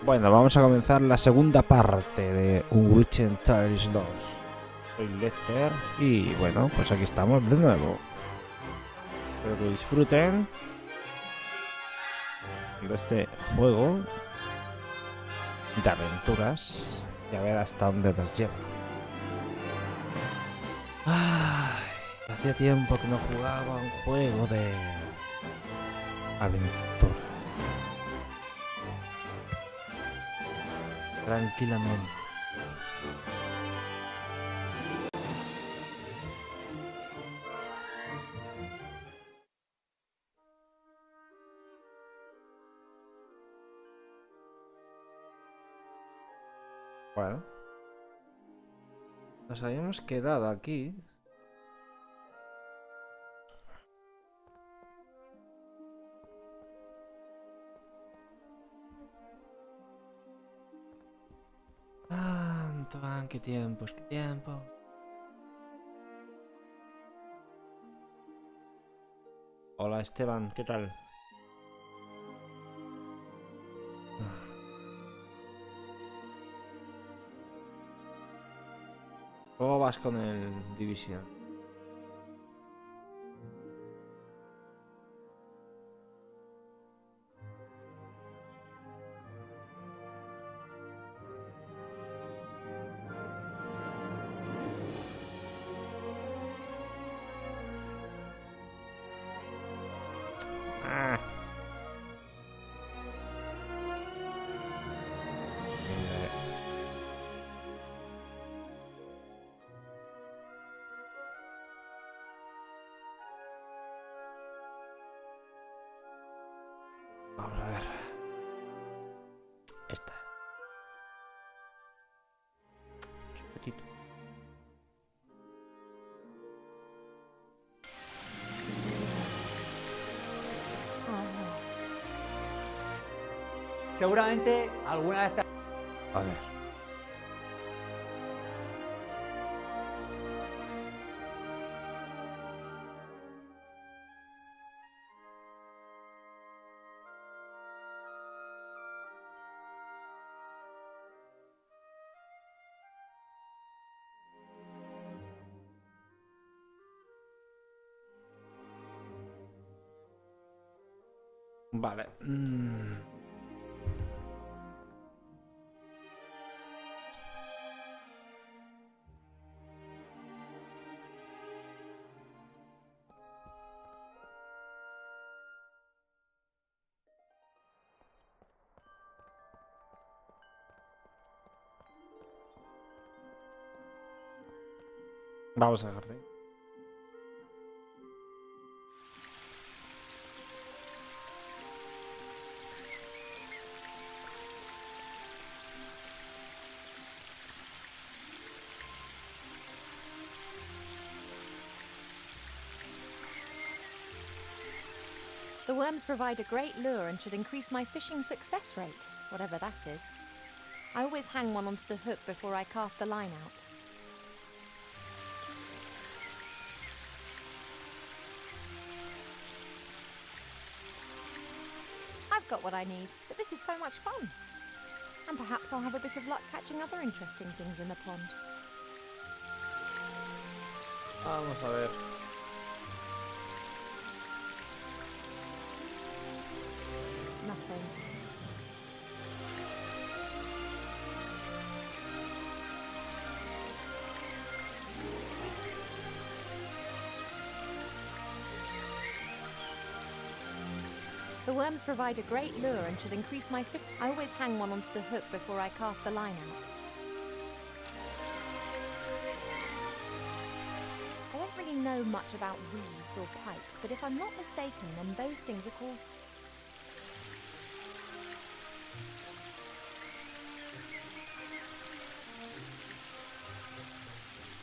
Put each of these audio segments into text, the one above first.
Bueno, vamos a comenzar la segunda parte de Unwritten Tales 2. Soy Lester y bueno, pues aquí estamos de nuevo. Espero que disfruten de este juego de aventuras y a ver hasta dónde nos lleva. Ay, hacía tiempo que no jugaba un juego de aventura. Tranquilamente. Bueno, nos habíamos quedado aquí. Antoine, qué tiempos, qué tiempo. Hola Esteban, ¿qué tal? ¿Cómo vas con el Division? Ah. Vamos a ver. Esta. Chupetito. Seguramente alguna de estas... A ver. Vale. Vamos a jardín. The worms provide a great lure and should increase my fishing success rate, whatever that is. I always hang one onto the hook before I cast the line out. I've got what I need, but this is so much fun. And perhaps I'll have a bit of luck catching other interesting things in the pond. Vamos a ver. Nothing. The worms provide a great lure and should increase my fit. I always hang one onto the hook before I cast the line out. I don't really know much about reeds or pipes, but if I'm not mistaken, then those things are called...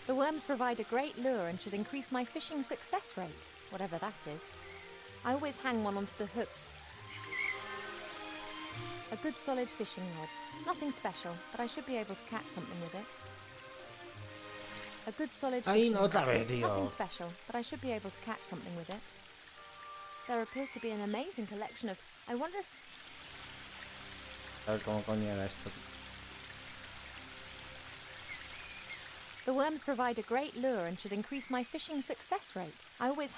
The worms provide a great lure and should increase my fishing success rate, whatever that is. I always hang one onto the hook. A good solid fishing rod. Nothing special, but I should be able to catch something with it. A good solid Ay, fishing no, otra rod. vez, tío. Nothing special, but I should be able to catch something with it. There appears to be an amazing collection of... I wonder if... A ver cómo coño era esto. The worms provide a great lure and should increase my fishing success rate. I always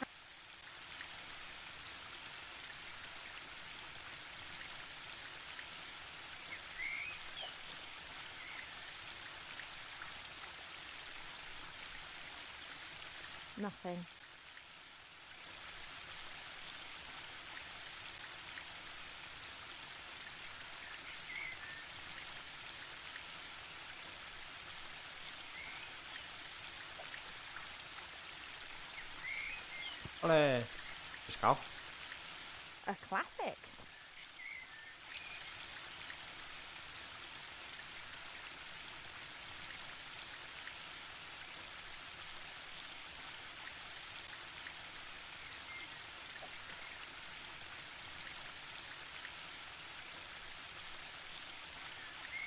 Nothing. ¡Ole! Pescado. A classic.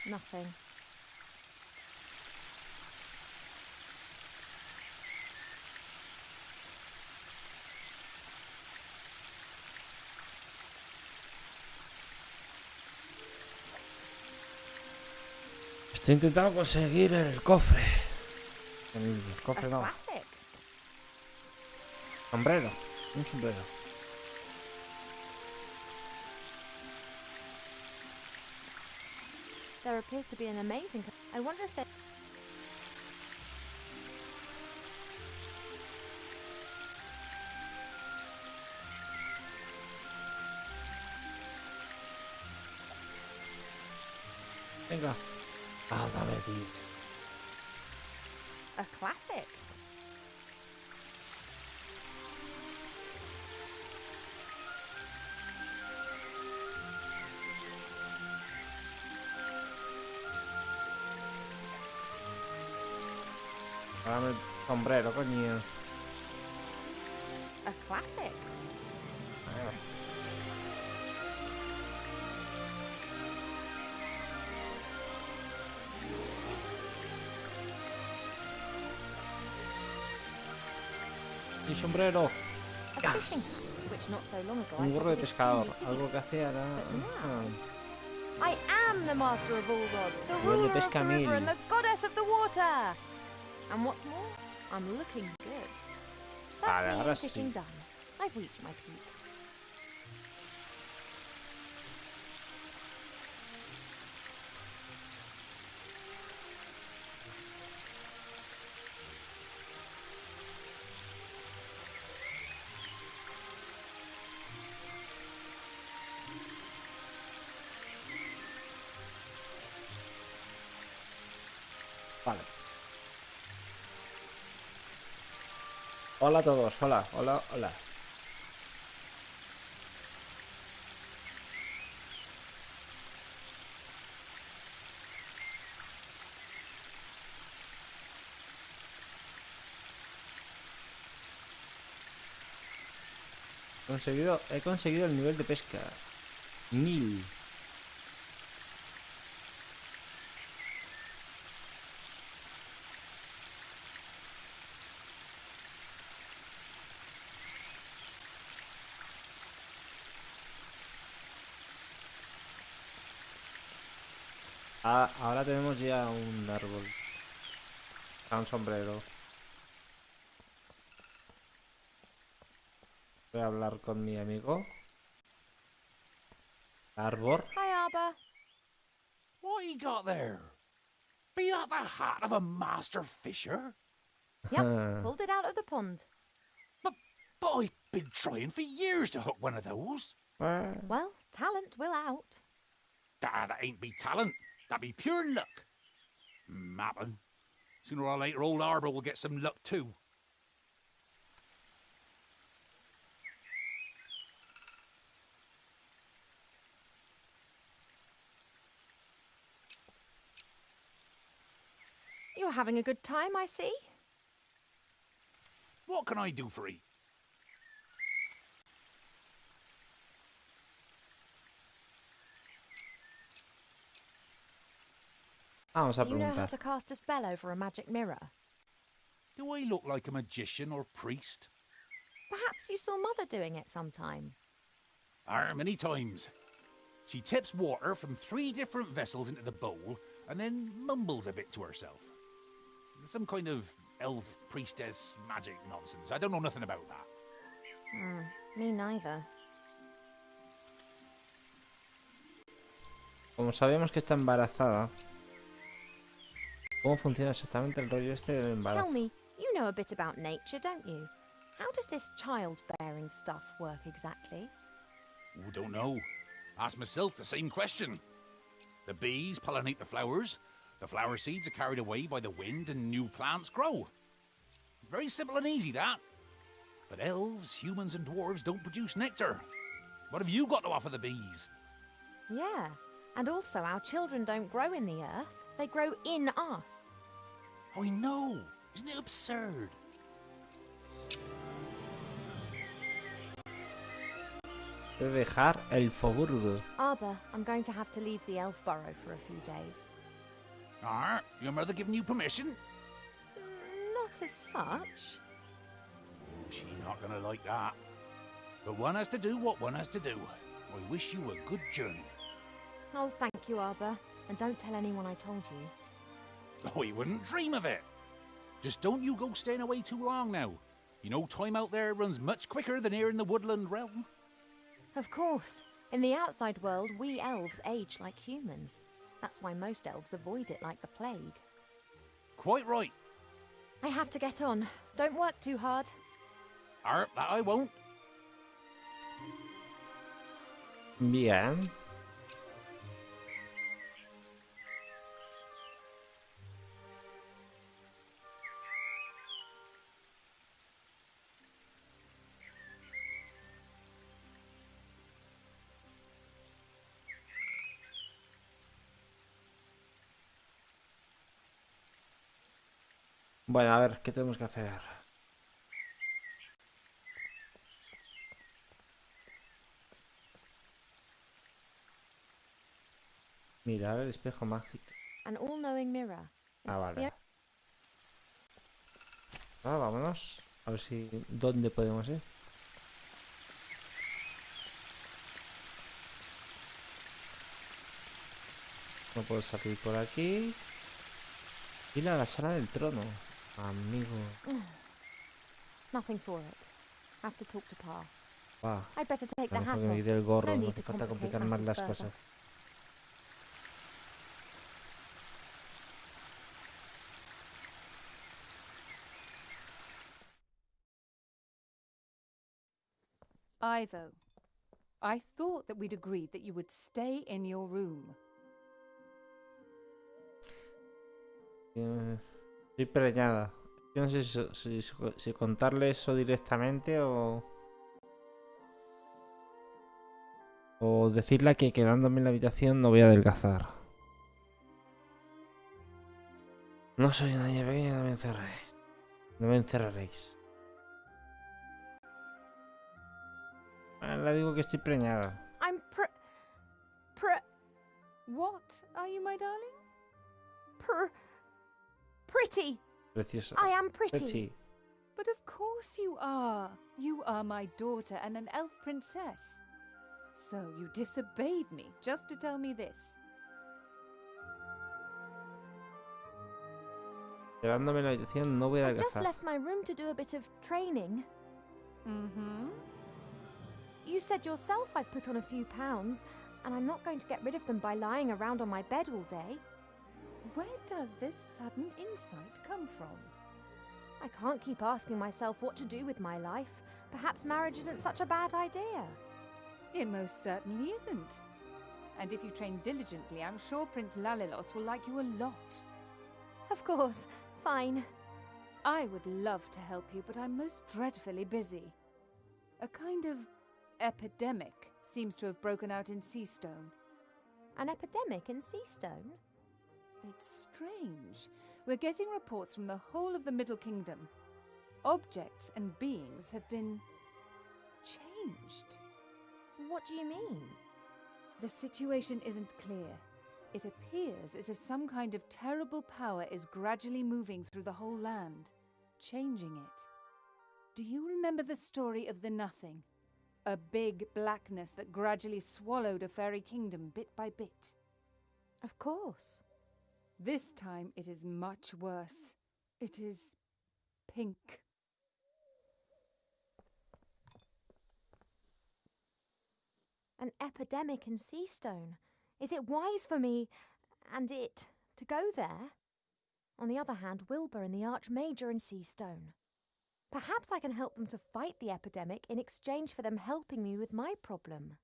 Nothing. Estoy intentando conseguir el cofre. El cofre A no. classic. Sombrero. Un sombrero. There appears to be an amazing. I wonder if there. Venga. Ah, dame, tío. A classic. Dame el sombrero, coño. A classic. Mi sombrero. A fishing hat, which not so long ago I Un thought gorro de was pescador. extremely Algo que hideous. hacía era. I am the master of all gods, the Duende ruler of the pesca river mil. and the goddess of the water. And what's more, I'm looking good. That's Vale, me ahora and fishing sí. done. I've reached my peak. Vale. Hola a todos. Hola, hola, hola. He conseguido el nivel de pesca. 1000. Ah, ahora tenemos ya un árbol. Ah, un sombrero. Voy a hablar con mi amigo. Arbor. Hi, Arbor. What you got there? Be that the hat of a master fisher? Yep, pulled it out of the pond. But I've been trying for years to hook one of those. Well, talent will out. That ain't be talent. That be pure luck. Mappin'. Sooner or later, old Arbor will get some luck too. You're having a good time, I see. What can I do for 'ee? Vamos a Do you know how preguntar. to cast a spell over a magic mirror? Do I look like a magician or priest? Perhaps you saw Mother doing it sometime. Many times. She tips water from 3 different vessels into the bowl and then mumbles a bit to herself. Some kind of elf priestess magic nonsense. I don't know nothing about that. Me neither. Como sabemos que está embarazada, ¿cómo funciona exactamente el rollo este del embarazo? Tell me, you know a bit about nature, don't you? How does this childbearing stuff work exactly? Oh, don't know. Ask myself the same question. The bees pollinate the flowers flower seeds are carried away by the wind and new plants grow. Very simple and easy, that. But elves, humans and dwarves don't produce nectar. What have you got to offer the bees? Yeah, and also our children don't grow in the earth, they grow in us. I know. Isn't it absurd? De dejar el Foburgo. Arbor, I'm going to have to leave the elf burrow for a few days. Your mother giving you permission? Not as such. She's not gonna like that. But one has to do what one has to do. I wish you a good journey. Oh, thank you, Arbor. And don't tell anyone I told you. Oh, you wouldn't dream of it. Just don't you go staying away too long now. You know time out there runs much quicker than here in the woodland realm. Of course. In the outside world, we elves age like humans. That's why most elves avoid it like the plague. Quite right. I have to get on. Don't work too hard. That I won't. Bien. Bueno, a ver, ¿qué tenemos que hacer? Mirar el espejo mágico. An all-knowing mirror. Ah, vale. Yeah. Vámonos. A ver si... ¿Dónde podemos ir? No puedo salir por aquí. Ir a la sala del trono. Amigo. Nothing for it. Have to talk to Pa. Va. I'd better take the Mejor hat que me off. quite el gorro. No No need hace to falta complicate complicar más matters las further. cosas. Ivo, I thought that we'd agreed that you would stay in your room. Estoy preñada. Yo no sé si contarle eso directamente o decirle que quedándome en la habitación no voy a adelgazar. No soy una niña pequeña, no me encerré. No me encerraréis. Le digo que estoy preñada. I'm What are you, my darling? pretty. Preciosa. I am pretty. Pretty. But of course you are. You are my daughter and an elf princess. So you disobeyed me just to tell me this. Quedándome en la habitación no voy a I just adelgazar. left my room to do a bit of training. Mm-hmm. You said yourself I've put on a few pounds, and I'm not going to get rid of them by lying around on my bed all day. Where does this sudden insight come from? I can't keep asking myself what to do with my life. Perhaps marriage isn't such a bad idea. It most certainly isn't. And if you train diligently, I'm sure Prince Lalilos will like you a lot. Of course. Fine. I would love to help you, but I'm most dreadfully busy. A kind of epidemic seems to have broken out in Seastone. An epidemic in Seastone? It's strange. We're getting reports from the whole of the Middle Kingdom. Objects and beings have been changed. What do you mean? The situation isn't clear. It appears as if some kind of terrible power is gradually moving through the whole land, changing it. Do you remember the story of the Nothing? A big blackness that gradually swallowed a fairy kingdom bit by bit. Of course. This time it is much worse. It is pink. An epidemic in Seastone. Is it wise for me and it to go there? On the other hand, Wilbur and the Archmajor in Seastone. Perhaps I can help them to fight the epidemic in exchange for them helping me with my problem.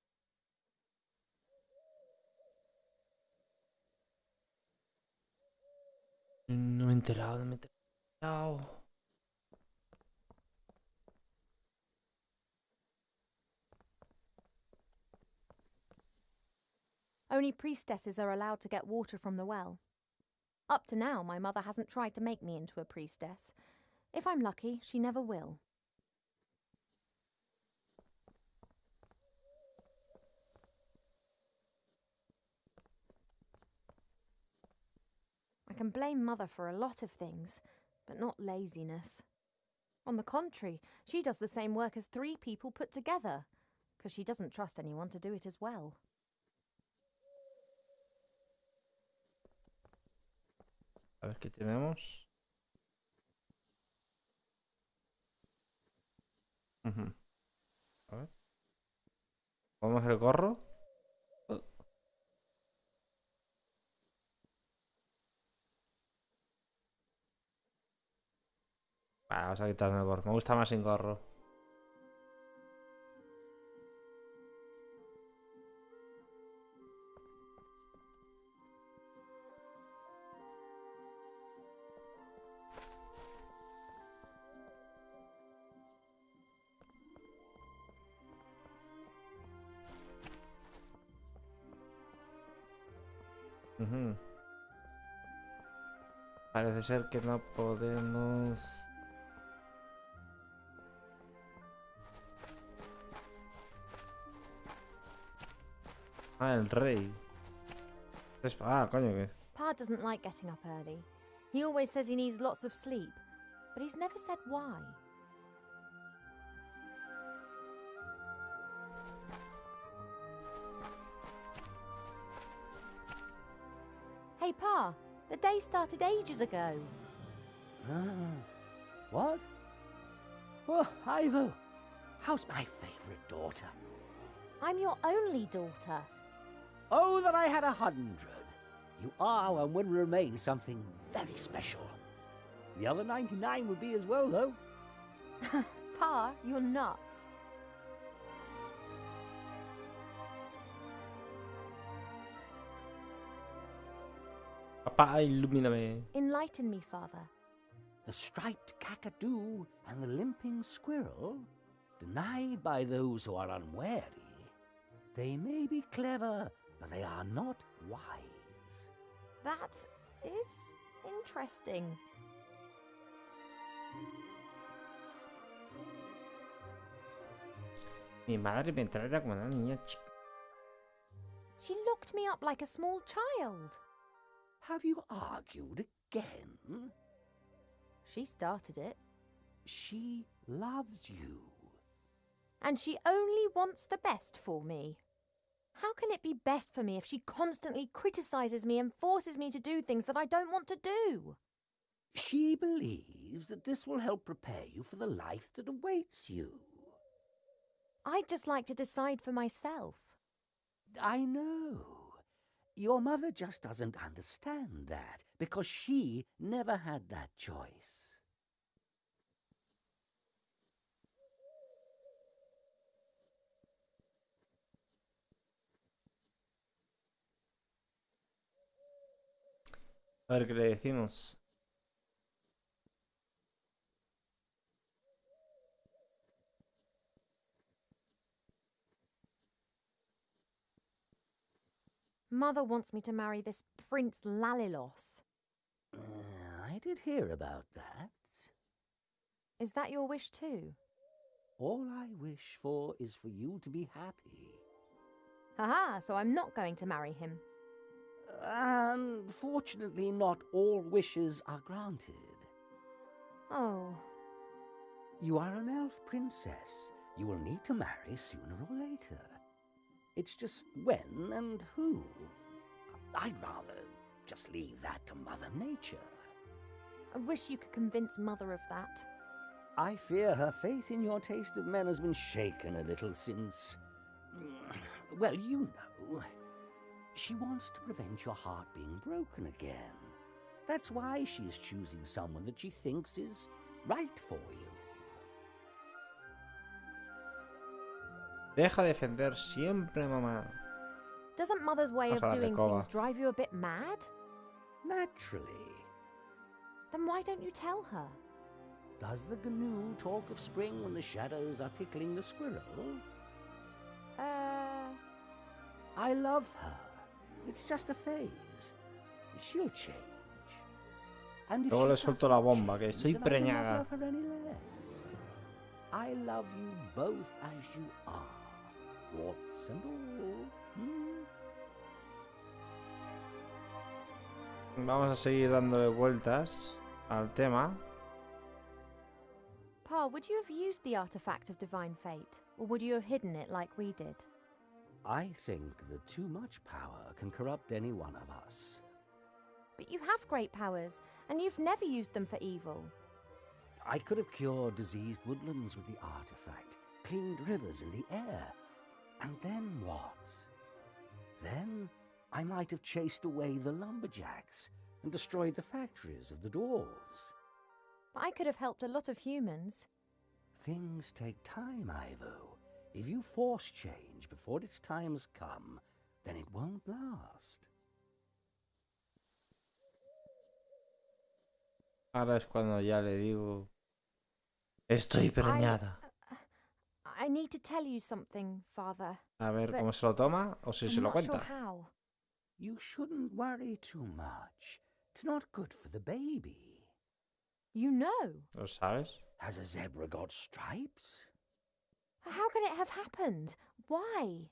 No me he enterado, no me he enterado. Only priestesses are allowed to get water from the well. Up to now, my mother hasn't tried to make me into a priestess. If I'm lucky, she never will. I can blame Mother for a lot of things, but not laziness. On the contrary, she does the same work as 3 people put together, because she doesn't trust anyone to do it as well. A ver qué tenemos. A ver. ¿Vamos el gorro? Vamos a quitarnos el gorro. Me gusta más sin gorro. Parece ser que no podemos... Ah, el rey. Ah, coño, que... Pa doesn't like getting up early. He always says he needs lots of sleep, but he's never said why. Hey, Pa, the day started ages ago. What? Oh, Ivo, how's my favourite daughter? I'm your only daughter. Oh, that I had 100. You are and will remain something very special. The other 99 would be as well, though. Pa, you're nuts. Papá, ilumíname. Enlighten me, Father. The striped kakadu and the limping squirrel, denied by those who are unwary. They may be clever, but they are not wise. That is interesting. Mi madre me trata como una niña chica. She looked me up like a small child. Have you argued again? She started it. She loves you. And she only wants the best for me. How can it be best for me if she constantly criticizes me and forces me to do things that I don't want to do? She believes that this will help prepare you for the life that awaits you. I'd just like to decide for myself. I know. Your mother just doesn't understand that, because she never had that choice. A ver qué le decimos. Mother wants me to marry this Prince Lalilos. I did hear about that. Is that your wish too? All I wish for is for you to be happy. Haha, so I'm not going to marry him. Unfortunately, not all wishes are granted. Oh. You are an elf princess, you will need to marry sooner or later. It's just when and who. I'd rather just leave that to Mother Nature. I wish you could convince Mother of that. I fear her faith in your taste of men has been shaken a little since... Well, you know. She wants to prevent your heart being broken again. That's why she is choosing someone that she thinks is right for you. Deja de defender siempre, mamá. Doesn't Mother's way of Vas a la doing recoba. things drive you a bit mad? Naturally. Then why don't you tell her? Does the GNU talk of spring when the shadows are tickling the squirrel? I love her. It's just a phase. She'll change. And if Luego le she suelto la doesn't bomba, que change, estoy then I will not preñada. love her any less. I love you both as you are. Warts and all. Vamos a seguir dándole vueltas al tema. Pa, would you have used the artifact of divine fate? Or would you have hidden it like we did? I think that too much power can corrupt any one of us. But you have great powers, and you've never used them for evil. I could have cured diseased woodlands with the artifact, cleaned rivers in the air. And then what? Then I might have chased away the lumberjacks and destroyed the factories of the dwarves. But I could have helped a lot of humans. Things take time, Ivo. If you force change before its time has come, then it won't last. Ahora es cuando ya le digo... Estoy preñada. I need to tell you something, Father. A ver but cómo se lo toma o si se I'm lo not sure cuenta. how. You shouldn't worry too much. It's not good for the baby. You know. ¿Lo sabes? Has a zebra got stripes? How can it have happened? Why?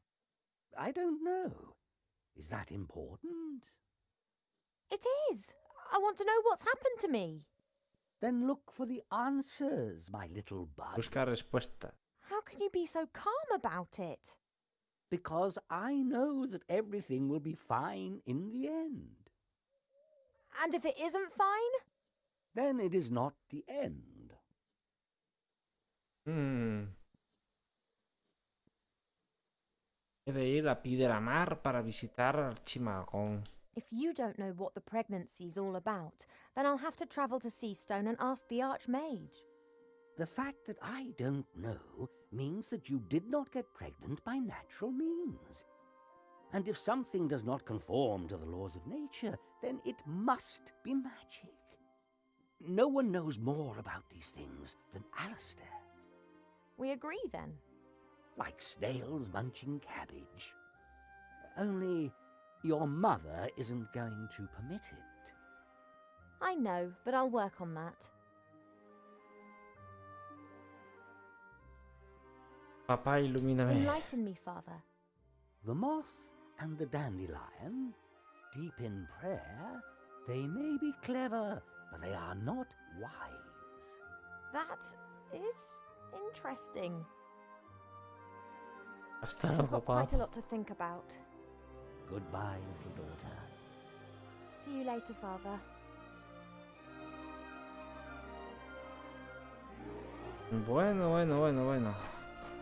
I don't know. Is that important? It is. I want to know what's happened to me. Then look for the answers, my little bud. Busca respuesta. How can you be so calm about it? Because I know that everything will be fine in the end. And if it isn't fine? Then it is not the end. He de ir a Pie de la Mar para visitar Archimagón. If you don't know what the pregnancy's all about, then I'll have to travel to Seastone and ask the Archmage. The fact that I don't know means that you did not get pregnant by natural means. And if something does not conform to the laws of nature, then it must be magic. No one knows more about these things than Alistair. We agree then. Like snails munching cabbage. Only your mother isn't going to permit it. I know, but I'll work on that. Papá, ilumíname. Enlighten me, Father. The moth and the dandelion, deep in prayer, they may be clever, but they are not wise. That is interesting. Hasta I've luego, got papá. quite a lot to think about. Goodbye, little daughter. See you later, Father. Bueno.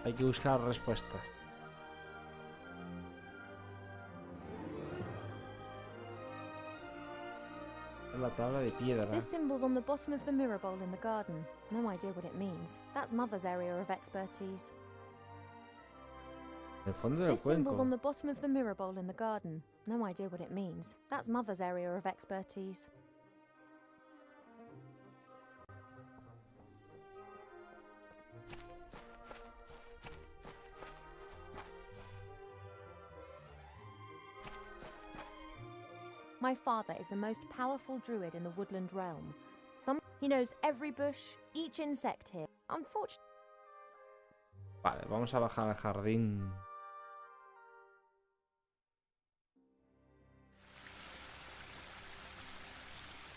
Hay que buscar respuestas. Es la tabla de piedra. This symbol's on the bottom of the mirror bowl in the garden. No idea what it means. That's Mother's area of expertise. El fondo del This symbol's cuenco. on the bottom of the mirror bowl in the garden. No idea what it means. That's Mother's area of expertise. My father is the most powerful druid in the woodland realm. He knows every bush, each insect here. Unfortunately, Vale, vamos a bajar al jardín.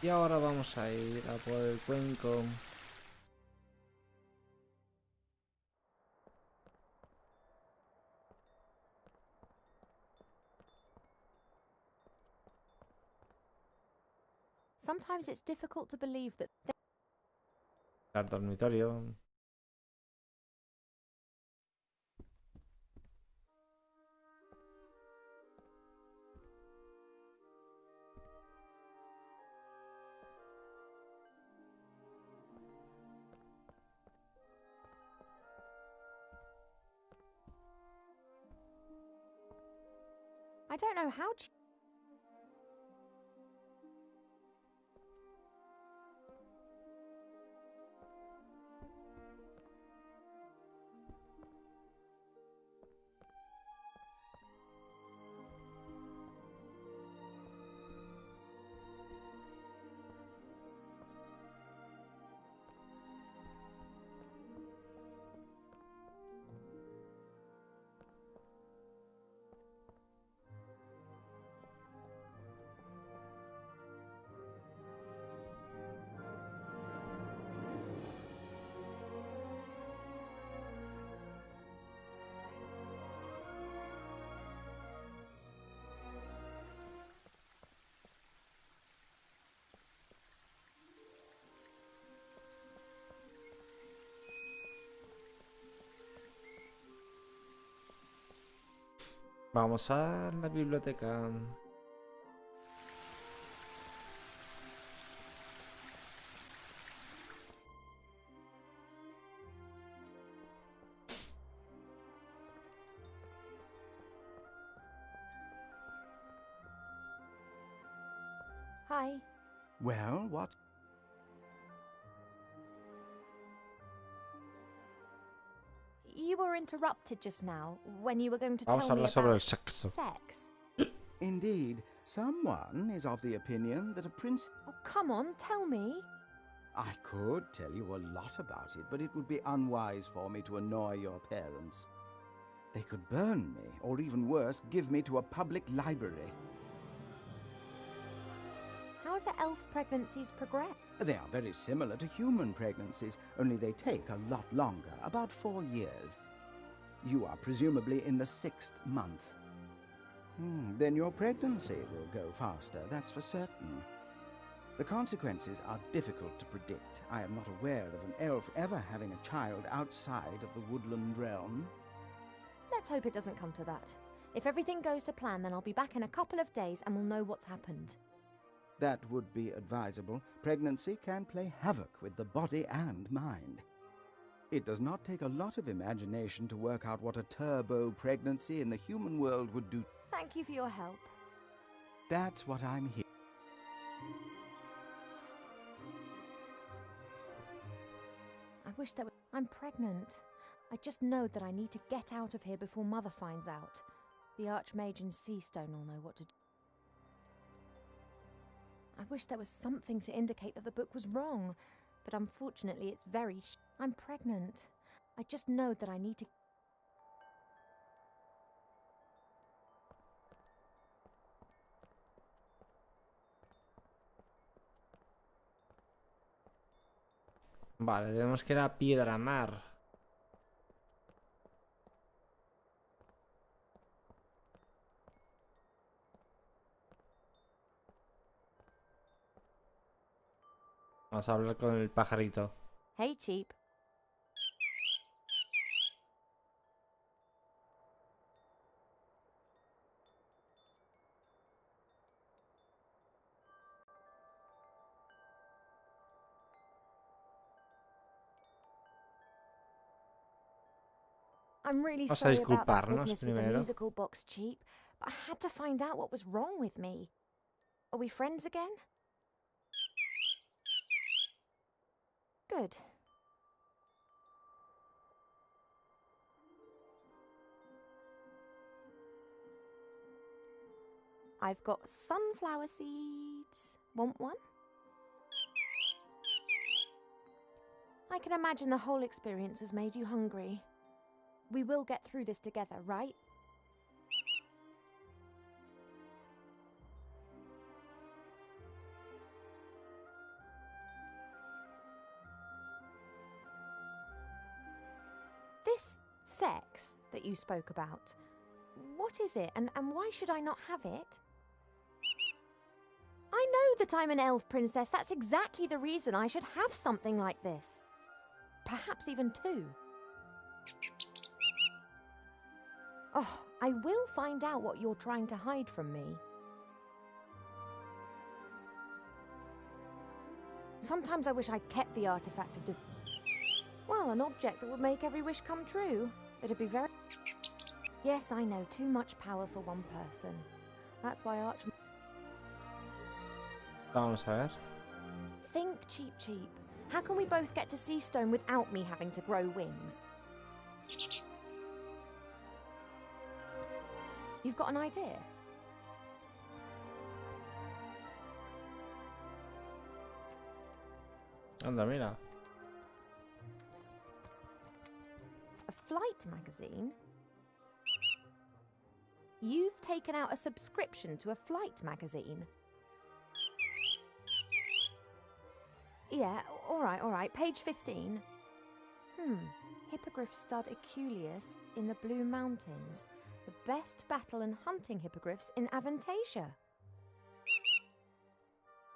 Y ahora vamos a ir a por el cuenco. Sometimes it's difficult to believe that Al dormitorio. I don't know how. Vamos a la biblioteca. Hi. Well, what? You were interrupted just now when you were going to Vamos a tell me hablar sobre el about sexo. sex. Indeed, someone is of the opinion that a prince... Oh, come on, tell me. I could tell you a lot about it, but it would be unwise for me to annoy your parents. They could burn me, or even worse, give me to a public library. How do elf pregnancies progress? They are very similar to human pregnancies, only they take a lot longer, about 4 years. You are presumably in the 6th month. Then your pregnancy will go faster, that's for certain. The consequences are difficult to predict. I am not aware of an elf ever having a child outside of the woodland realm. Let's hope it doesn't come to that. If everything goes to plan, then I'll be back in a couple of days and we'll know what's happened. That would be advisable. Pregnancy can play havoc with the body and mind. It does not take a lot of imagination to work out what a turbo pregnancy in the human world would do. Thank you for your help. That's what I'm here. I wish there were... I'm pregnant. I just know that I need to get out of here before Mother finds out. The Archmage and Seastone will know what to do. I wish there was something to indicate that the book was wrong, but unfortunately it's very I'm pregnant. I just know that I need to... Vale, tenemos que ir a Piedra Mar. Vamos a hablar con el pajarito. Hey, Cheap. I'm really Vamos a sorry about that disculparnos business with the primero. musical box, Cheap, but I had to find out what was wrong with me. Are we friends again? Good. I've got sunflower seeds. Want one? I can imagine the whole experience has made you hungry. We will get through this together, right? This sex that you spoke about, what is it and why should I not have it? I know that I'm an elf princess. That's exactly the reason I should have something like this. Perhaps even two. Oh, I will find out what you're trying to hide from me. Sometimes I wish I'd kept the artifact of well, an object that would make every wish come true. It'd be very... Yes, I know, too much power for one person. That's why Vamos a ver. Think, Cheap Cheap. How can we both get to Seastone without me having to grow wings? You've got an idea? Anda, mira. A flight magazine? You've taken out a subscription to a flight magazine? Yeah, all right. Page 15. Hippogriff stud Eculeus in the Blue Mountains. The best battle and hunting hippogriffs in Avantasia.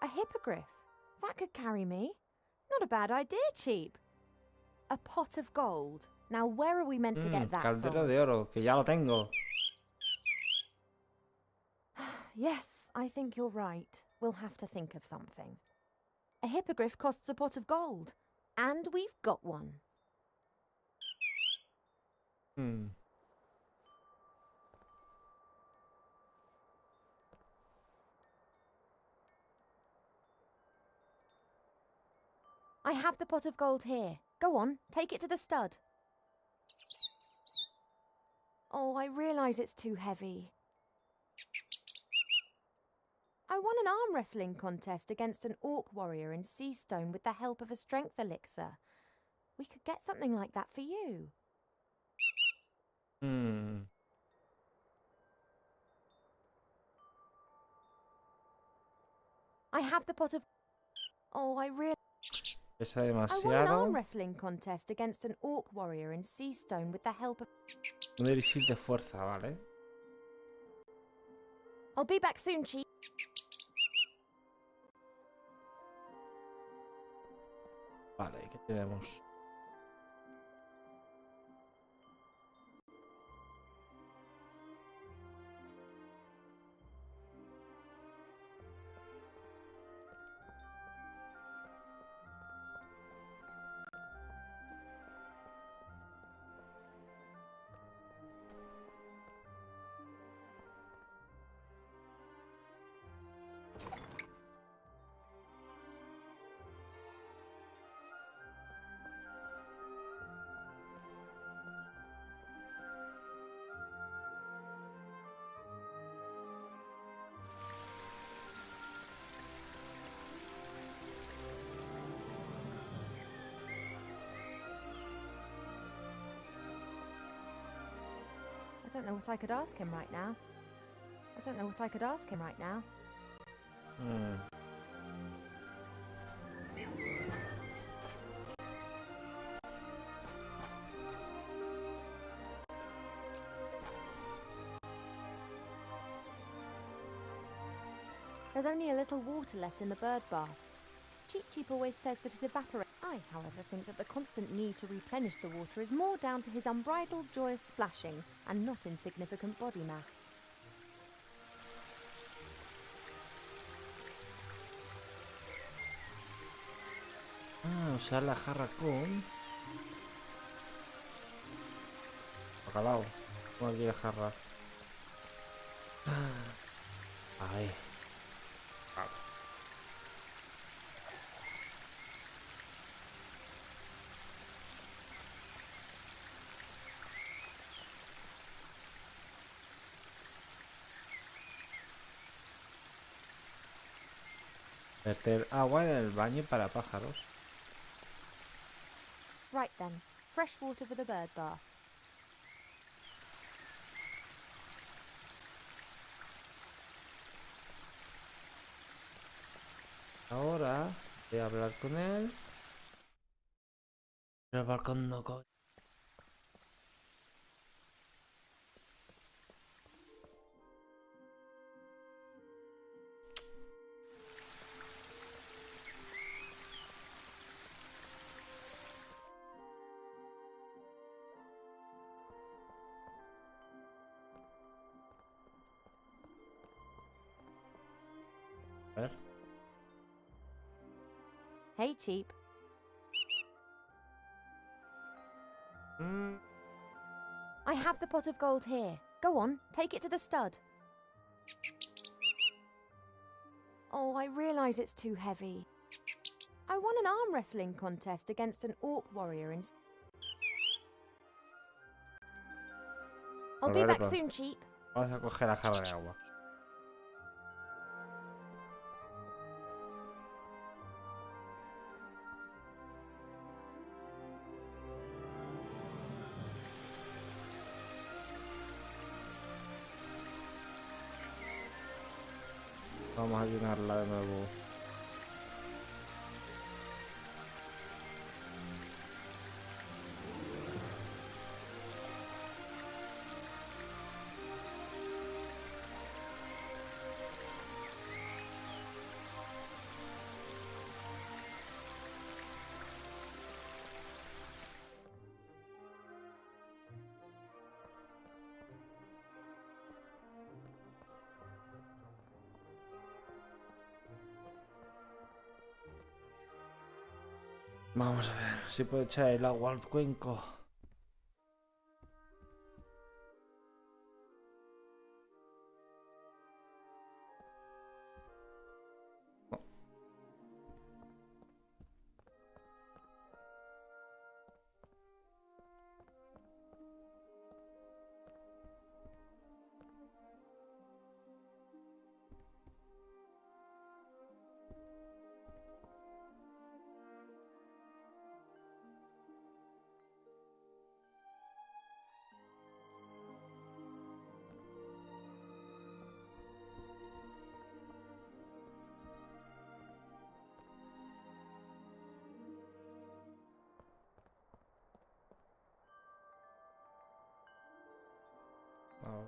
A hippogriff? That could carry me. Not a bad idea, Cheap. A pot of gold. Now, where are we meant to get that Caldero from? de oro, que ya lo tengo. Yes, I think you're right. We'll have to think of something. A hippogriff costs a pot of gold. And we've got one. I have the pot of gold here. Go on, take it to the stud. Oh, I realise it's too heavy. I won an arm wrestling contest against an orc warrior in Seastone with the help of a strength elixir. We could get something like that for you. I have the pot of... Oh, I really... Pesa I won an demasiado. arm wrestling contest against an orc warrior in Seastone with the help of... Un elixir de fuerza, vale. I'll be back soon, Chief. Vale, ¿qué tenemos? I don't know what I could ask him right now. There's only a little water left in the bird bath. Cheap Cheap always says that it evaporates. I, however, think that the constant need to replenish the water is more down to his unbridled joyous splashing and not insignificant body mass. Usar la jarra con... Bacalao. Como aquí la jarra. Ahí. Verter agua en el baño para pájaros. Right then, fresh water for the bird bath. Ahora voy a hablar con él. Voy a hablar con Noko. A ver. Hey, Cheap. I have the pot of gold here. Go on, take it to the stud. Oh, I realise it's too heavy. I won an arm wrestling contest against an orc warrior in... I'll be back soon, Cheap. Vamos a coger la jarra de agua. Vamos a llenarla de nuevo. Vamos a ver si puedo echar el agua al cuenco. A ver.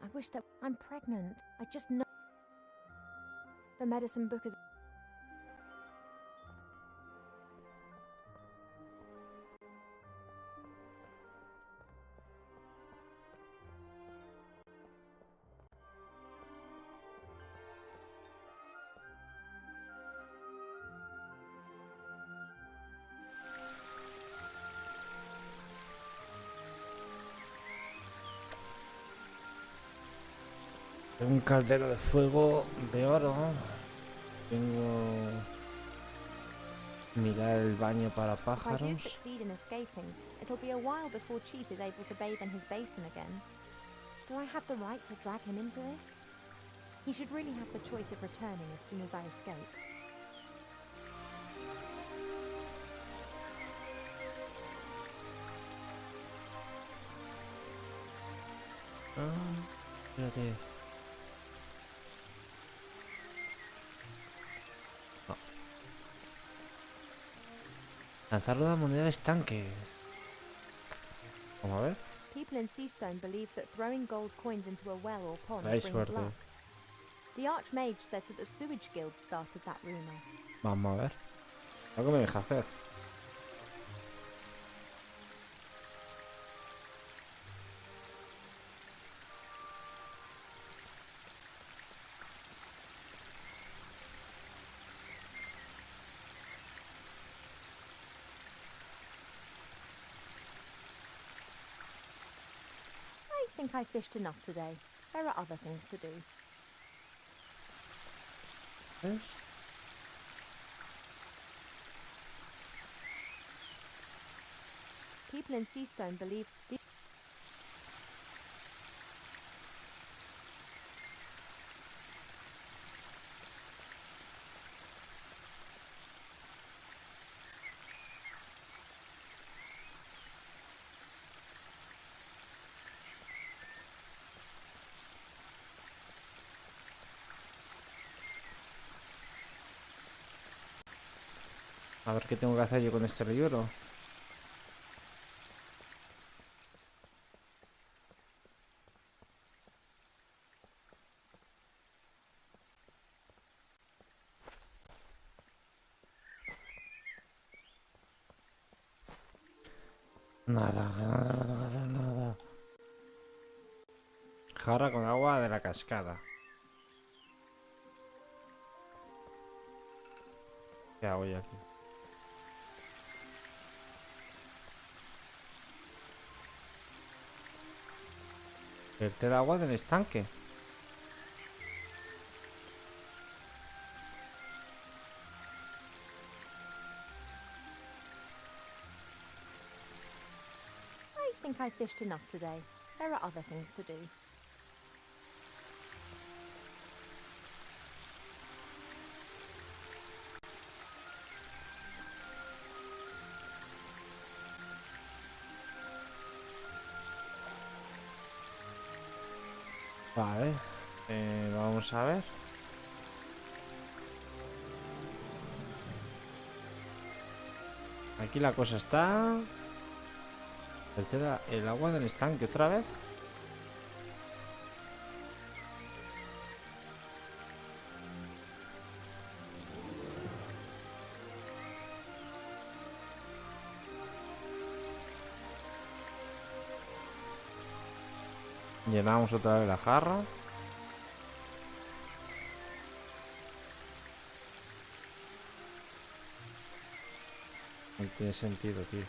I wish that I'm pregnant. I just know the medicine book is... Tengo un caldero de fuego de oro. Tengo... mirar el baño para If I do pájaros. succeed in escaping, it'll be a while before Cheap is able to bathe in his basin again. Do I have the right to drag him into this? He should really have the choice of returning as soon as I escape. Espérate. No. Lanzar la moneda de estanque. Vamos a ver. People in Seastone believe that throwing gold coins into a well or pond Hay brings suerte. luck. The Archmage says that the Sewage Guild started that rumour. Vamos a ver. Lo que me deja hacer. I think I fished enough today. There are other things to do. ¿Ves? People in Seastone believe the... A ver qué tengo que hacer yo con este libro. Nada, nada, nada, nada. Jarra con agua de la cascada. ¿Qué hago yo aquí? Verter agua del estanque. I think I fished enough today. There are other things to do. Vale. Vamos a ver. Aquí la cosa está... Verter el agua del estanque otra vez. Llenamos otra vez la jarra. No tiene sentido, tíos.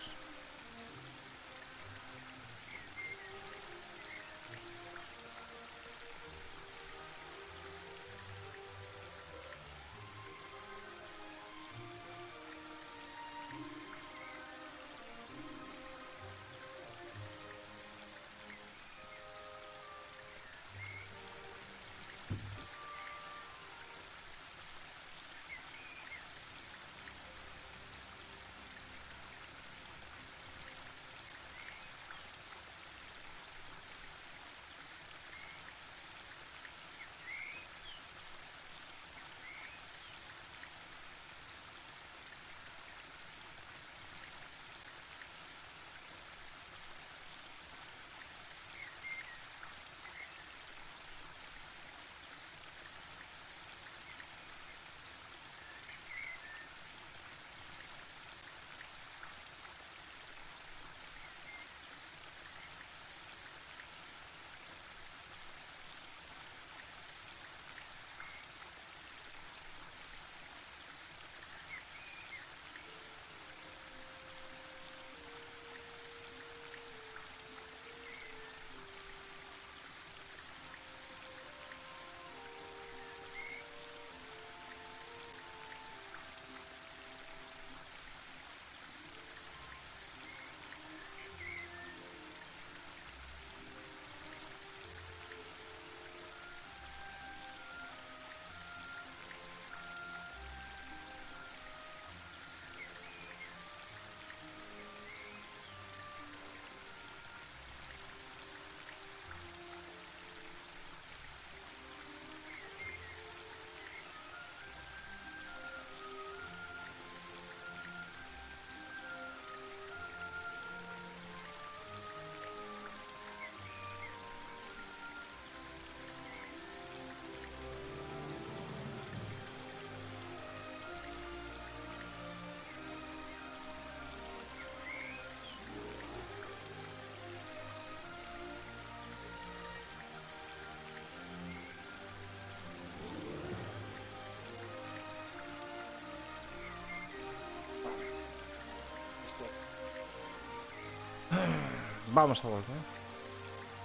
Vamos a volver.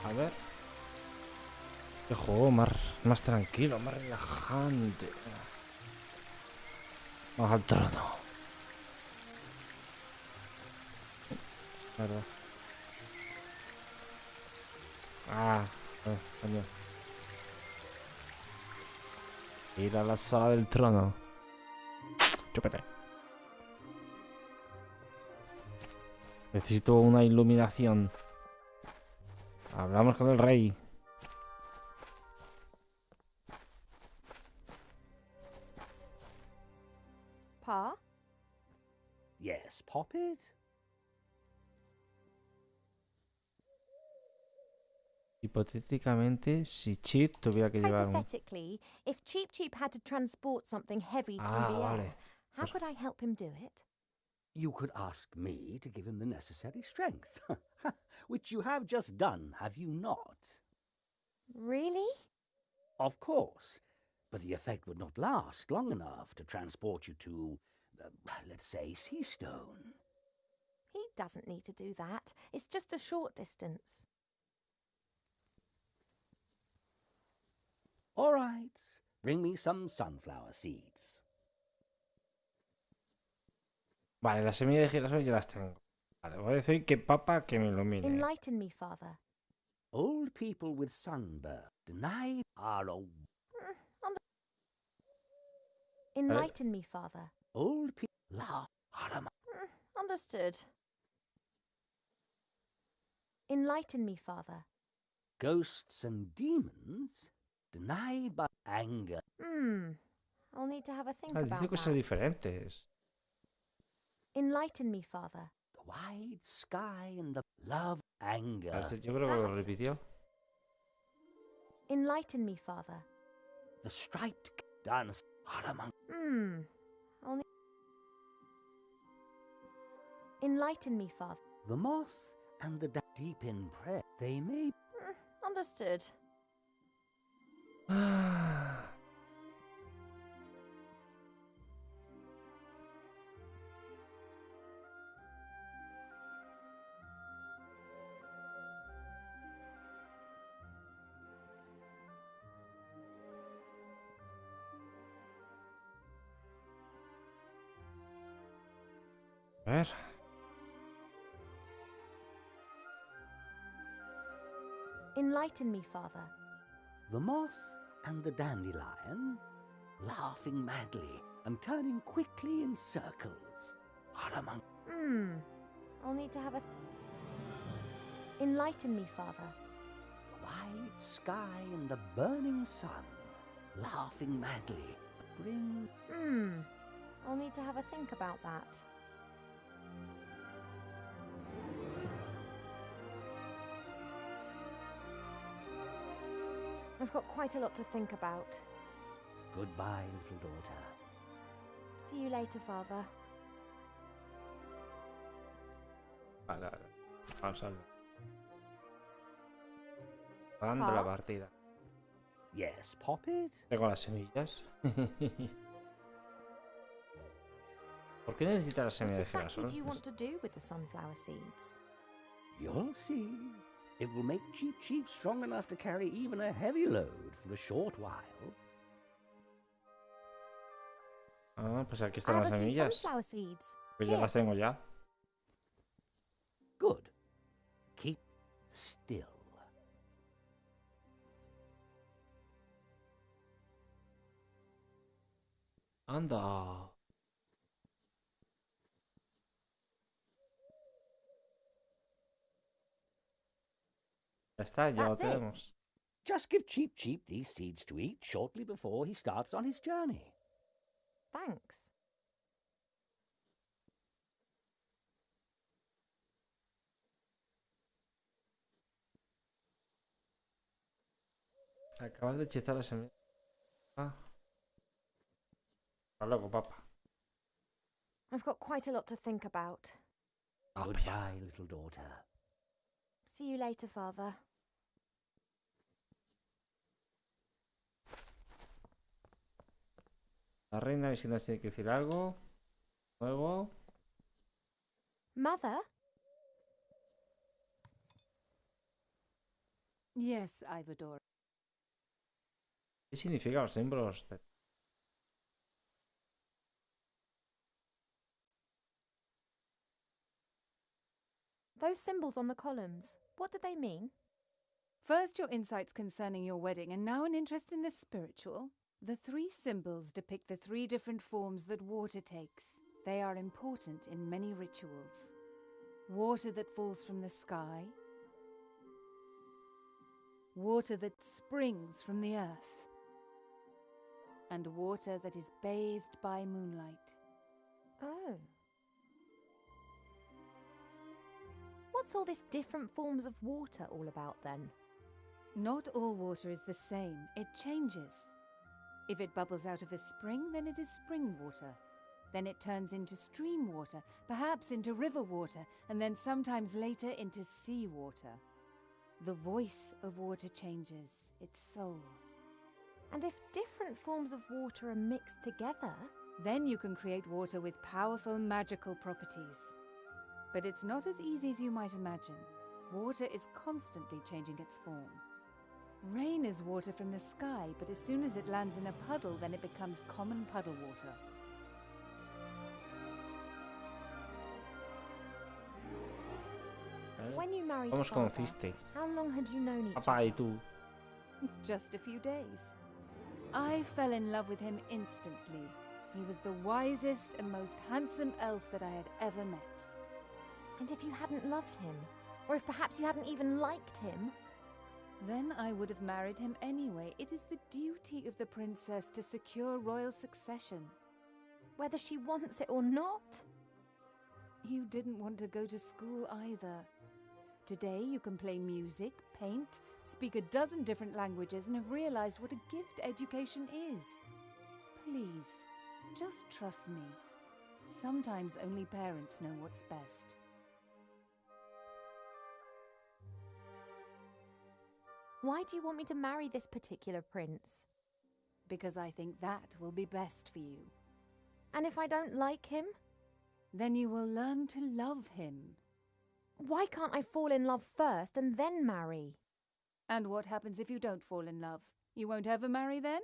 A ver. Qué juego más tranquilo, más relajante. Vamos al trono. ¿Verdad? Coño. Ir a la sala del trono. Chúpete. Necesito una iluminación. Hablamos con el rey. Pa? Yes, Poppet? Hipotéticamente, si Chip tuviera que llevar un... Hypothetically, if Cheep Cheep had to transport something heavy through the vale. air, how could I help him do it? You could ask me to give him the necessary strength, which you have just done, have you not? Really? Of course, but the effect would not last long enough to transport you to, let's say, Seastone. He doesn't need to do that. It's just a short distance. All right, bring me some sunflower seeds. Vale, las semillas de girasol ya las tengo. Vale, voy a decir que papa que me ilumine. Enlighten me, Father. Old people with sunburn denied are a... Enlighten me, Father. Old people laugh are a... Understood. Enlighten me, Father. Ghosts and demons denied by anger. I'll need to have a think Ah, about dice cosas that. diferentes. Enlighten me, Father. The wide sky and the love anger. Yo creo que lo That's- repitió. Enlighten me, Father. The striped dance are among... I'll need... Enlighten me, Father. The moth and the deep in prayer. They may... Understood. A ver. Enlighten me, Father. The moth and the dandelion, laughing madly and turning quickly in circles, are among... I'll need to have a... Enlighten me, Father. The wide sky and the burning sun, laughing madly, bring... I'll need to have a think about that. I've got quite a lot to think about. Goodbye, little daughter. See you later, Father. Vale, vale. Vamos a ver. Dando la partida. Yes, Poppet? Tengo las semillas. ¿Por qué necesitas las What semillas de exactly girasol? do you want to do with the sunflower seeds? You'll see. It will make Cheep Cheep strong enough to carry even a heavy load for a short while. Ah, pues aquí I están have las a few semillas. sunflower seeds. Pues ya Here. las tengo ya. Good. Keep still. Anda. Ya está, ya lo That's it. tenemos. Just give Cheep Cheep these seeds to eat shortly before he starts on his journey. Thanks. Acabas de hechizar la semilla. Ah. Hasta luego, papá. I've got quite a lot to think about. Goodbye, little daughter. See you later, Father. La reina si nos tiene que decir algo. Nuevo. Mother? Yes, Ivador. ¿Qué significan los símbolos? Those symbols on the columns, what do they mean? First, your insights concerning your wedding, and now an interest in the spiritual. The three symbols depict the three different forms that water takes. They are important in many rituals. Water that falls from the sky. Water that springs from the earth. And water that is bathed by moonlight. Oh. What's all this different forms of water all about then? Not all water is the same. It changes. If it bubbles out of a spring, then it is spring water. Then it turns into stream water, perhaps into river water, and then sometimes later into sea water. The voice of water changes, its soul. And if different forms of water are mixed together, Then you can create water with powerful magical properties. But it's not as easy as you might imagine. Water is constantly changing its form. Rain is water from the sky, but as soon as it lands in a puddle, then it becomes common puddle water. when you married ¿Cómo os Father, conocisteis? how long had you known each Papá other? y tú. Just a few days. I fell in love with him instantly. He was the wisest and most handsome elf that I had ever met. And if you hadn't loved him, or if perhaps you hadn't even liked him, Then I would have married him anyway. It is the duty of the princess to secure royal succession. whether she wants it or not, You didn't want to go to school either. Today you can play music, paint, speak a dozen different languages, and have realized what a gift education is. Please, just trust me. Sometimes only parents know what's best. why do you want me to marry this particular prince? Because I think that will be best for you. And if I don't like him, Then you will learn to love him. why can't I fall in love first and then marry? And what happens if you don't fall in love? You won't ever marry then?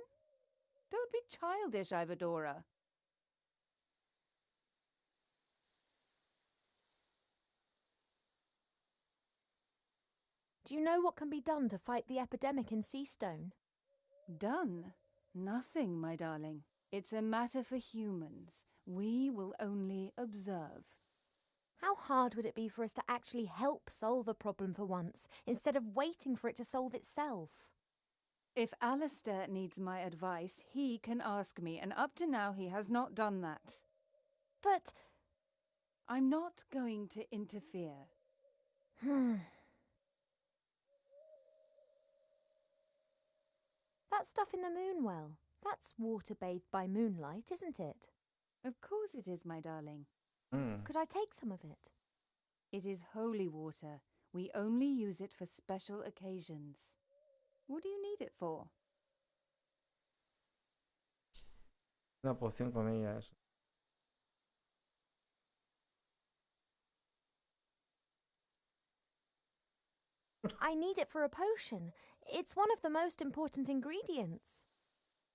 Don't be childish, Ivadora. Do you know what can be done to fight the epidemic in Seastone? Done? Nothing, my darling. It's a matter for humans. We will only observe. How hard would it be for us to actually help solve a problem for once, instead of waiting for it to solve itself? If Alistair needs my advice, he can ask me, and up to now he has not done that. But, I'm not going to interfere. that stuff in the moonwell, that's water bathed by moonlight, isn't it? Of course it is, my darling. Could I take some of it? It is holy water. We only use it for special occasions. What do you need it for? Una poción con ella, eso. I need it for a potion. It's one of the most important ingredients.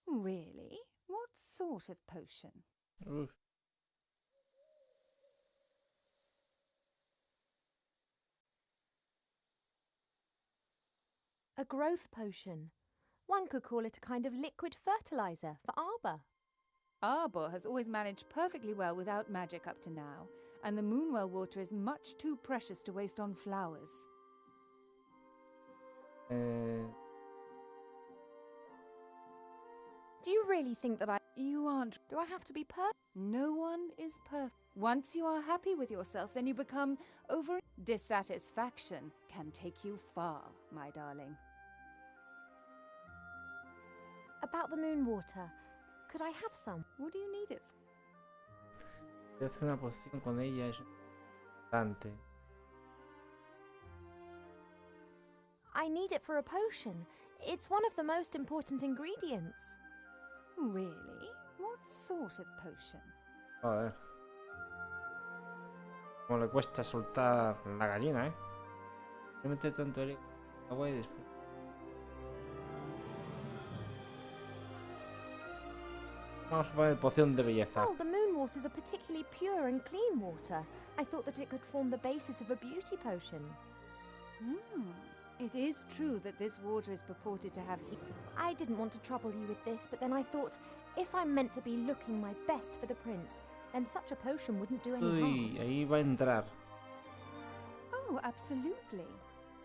Really? What sort of potion? Uf. A growth potion. One could call it a kind of liquid fertilizer for Arbor. Arbor has always managed perfectly well without magic up to now, and the Moonwell water is much too precious to waste on flowers. Do you really think that You aren't. Do I have to be perfect? No one is perfect. Once you are happy with yourself, then you become over. Dissatisfaction can take you far, my darling. About the moon water, could I have some? What do you need it for? Voy a hacer una poción con ella, es importante. I need it for a potion. It's one of the most important ingredients. Really? What sort of potion? Joder. Como le cuesta soltar la gallina, ¿eh? Se mete tanto el agua y después... Vamos a poner poción de belleza. Well, the moon water is a particularly pure and clean water. I thought that it could form the basis of a beauty potion. It is true that this water is purported to have heat. I didn't want to trouble you with this, but then I thought, if I'm meant to be looking my best for the prince, then such a potion wouldn't do any harm. Uy, ahí va a entrar. Oh, absolutely.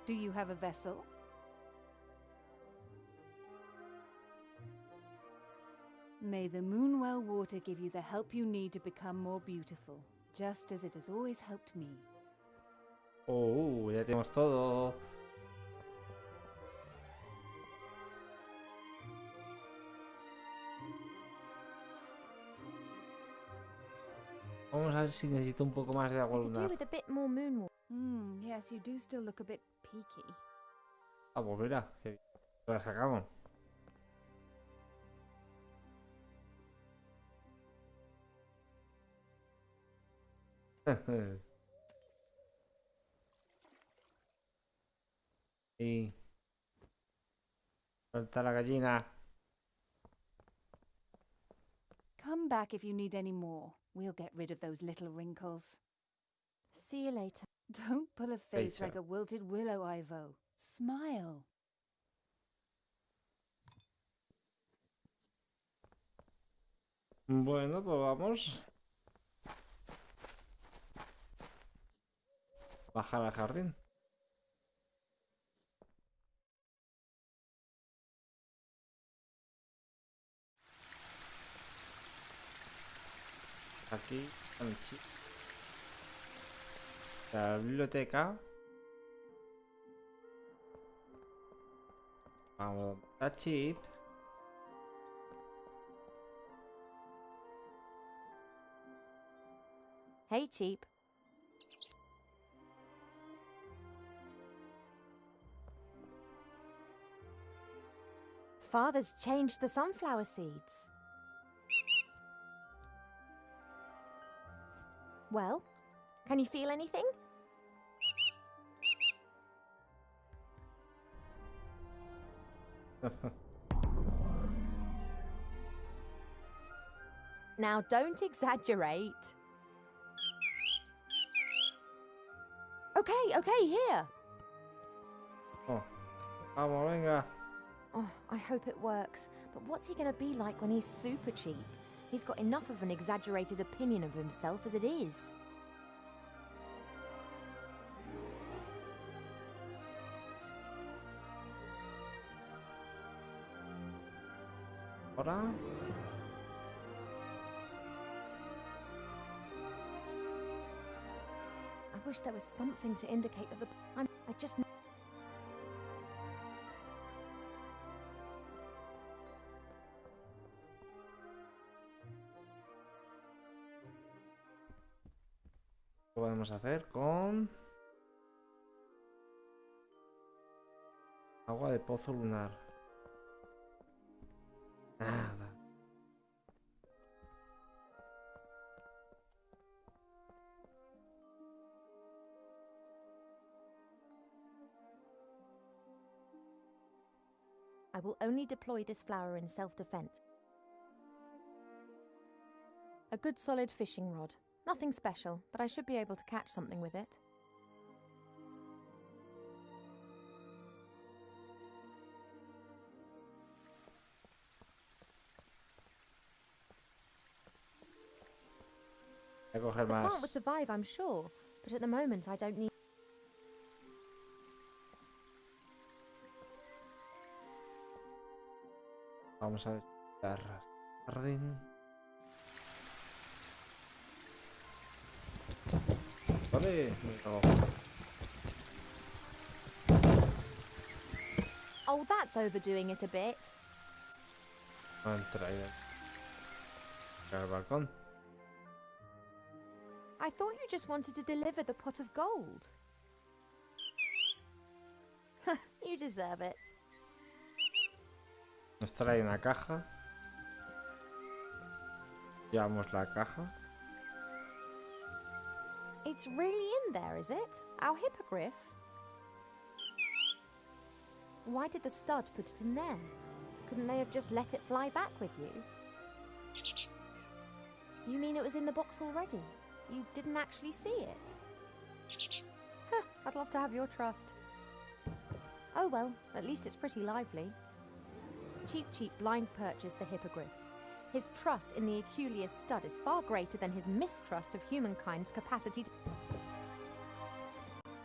Do you have a vessel? May the Moonwell water give you the help you need to become more beautiful, just as it has always helped me. Oh, ya tenemos todo. Vamos a ver si necesito un poco más de agua I could do lunar. with a bit more moonwalk. Yes, you do still look a bit peaky. Ah, pues mira, que la sacamos. Y suelta la gallina. Come back if you need any more. We'll get rid of those little wrinkles. See you later. Don't pull a face Later. like a wilted willow, Ivo. Smile. Bueno, pues vamos. Bajar al jardín. Aquí, la biblioteca. Vamos a chip. Hey, Cheap. Father's changed the sunflower seeds. Well, can you feel anything? Now, don't exaggerate. Okay, here. Oh, vamos, venga. Oh, I hope it works. But what's he gonna be like when he's super cheap? He's got enough of an exaggerated opinion of himself as it is. Ahora. I wish there was something to indicate that I just... ¿Qué podemos hacer con agua de pozo lunar? Nada. I will only deploy this flower in self-defense. A good solid fishing rod. Nothing special, but I should be able to catch something with it. Voy a coger The plant más. would survive, I'm sure, but at the moment I don't need... Vamos a despejar el jardín. Vale, Oh, that's overdoing it a bit. Voy a entrar ahí al balcón. I thought you just wanted to deliver the pot of gold. You deserve it. Nos trae una caja. Llevamos la caja. It's really in there, is it? Our hippogriff? Why did the stud put it in there? Couldn't they have just let it fly back with you? You mean it was in the box already? You didn't actually see it? Huh, I'd love to have your trust. Oh well, at least it's pretty lively. Cheap blind purchased the hippogriff. His trust in the Aculeus stud is far greater than his mistrust of humankind's capacity to...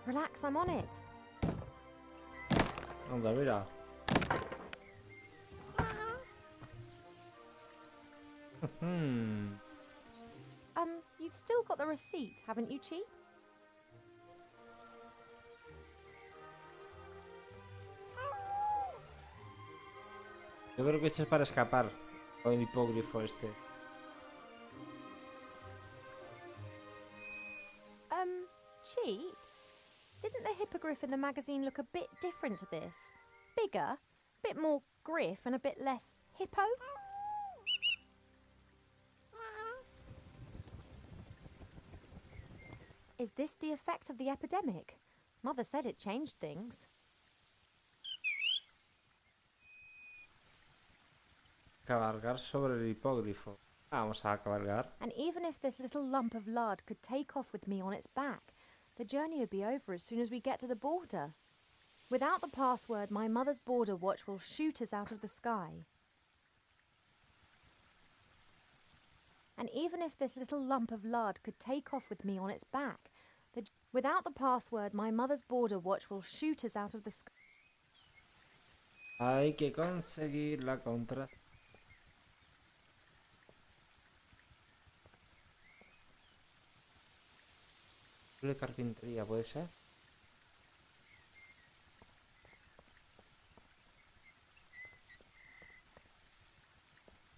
Relax, I'm on it. Anda, mira. You've still got the receipt, haven't you, Cheap? Yo creo que esto es para escapar con el hipógrifo este. Cheap? Didn't the hippogriff in the magazine look a bit different to this? Bigger, bit more griff and a bit less hippo? Is this the effect of the epidemic? Mother said it changed things. Cabalgar sobre el hipógrifo. Vamos a cabalgar. And even if this little lump of lard could take off with me on its back, the journey would be over as soon as we get to the border. Without the password, my mother's border watch will shoot us out of the sky. And even if this little lump of lard could take off with me on its back, without the password, my mother's border watch will shoot us out of the sky. Hay que conseguir la contra. De carpintería, ¿puede ser?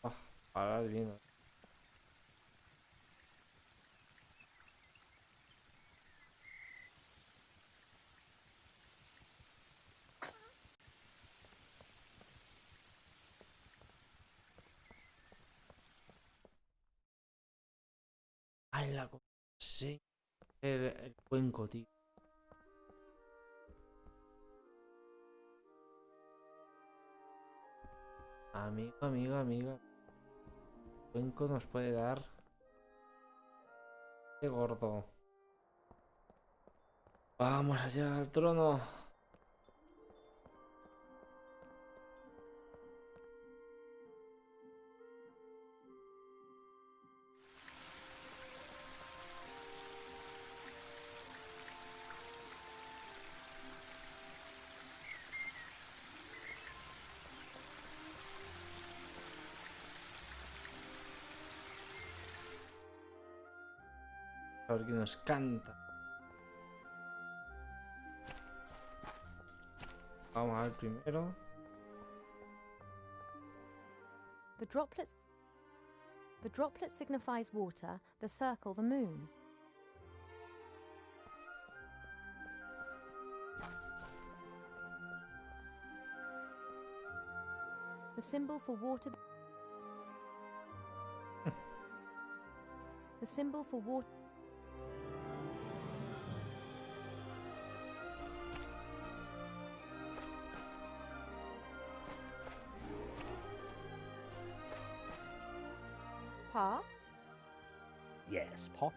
Oh, ahora adivino. Ay, la cosa. Sí. El cuenco, tío. Amigo, amigo, amiga. El cuenco nos puede dar. Qué gordo. Vamos allá al trono. A ver quién nos canta. Vamos al primero. The droplet signifies water, the circle the moon. The symbol for water. The symbol for water. Pa? Yes, Pop.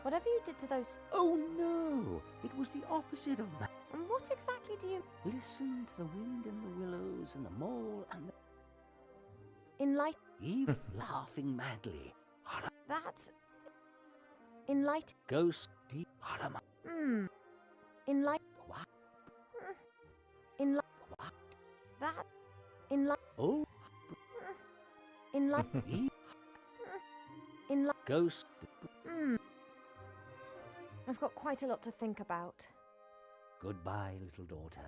Whatever you did to those... Oh no! It was the opposite of And what exactly do you... Listen to the wind and the willows and the mole and the... Enlight... Eve laughing madly. That... Enlight... Ghost deep. Harama. Enlight... What? Enlight... What? That... Enlight... Oh, Enlight... Eve. Enlight... Ghost. I've got quite a lot to think about. Goodbye, little daughter.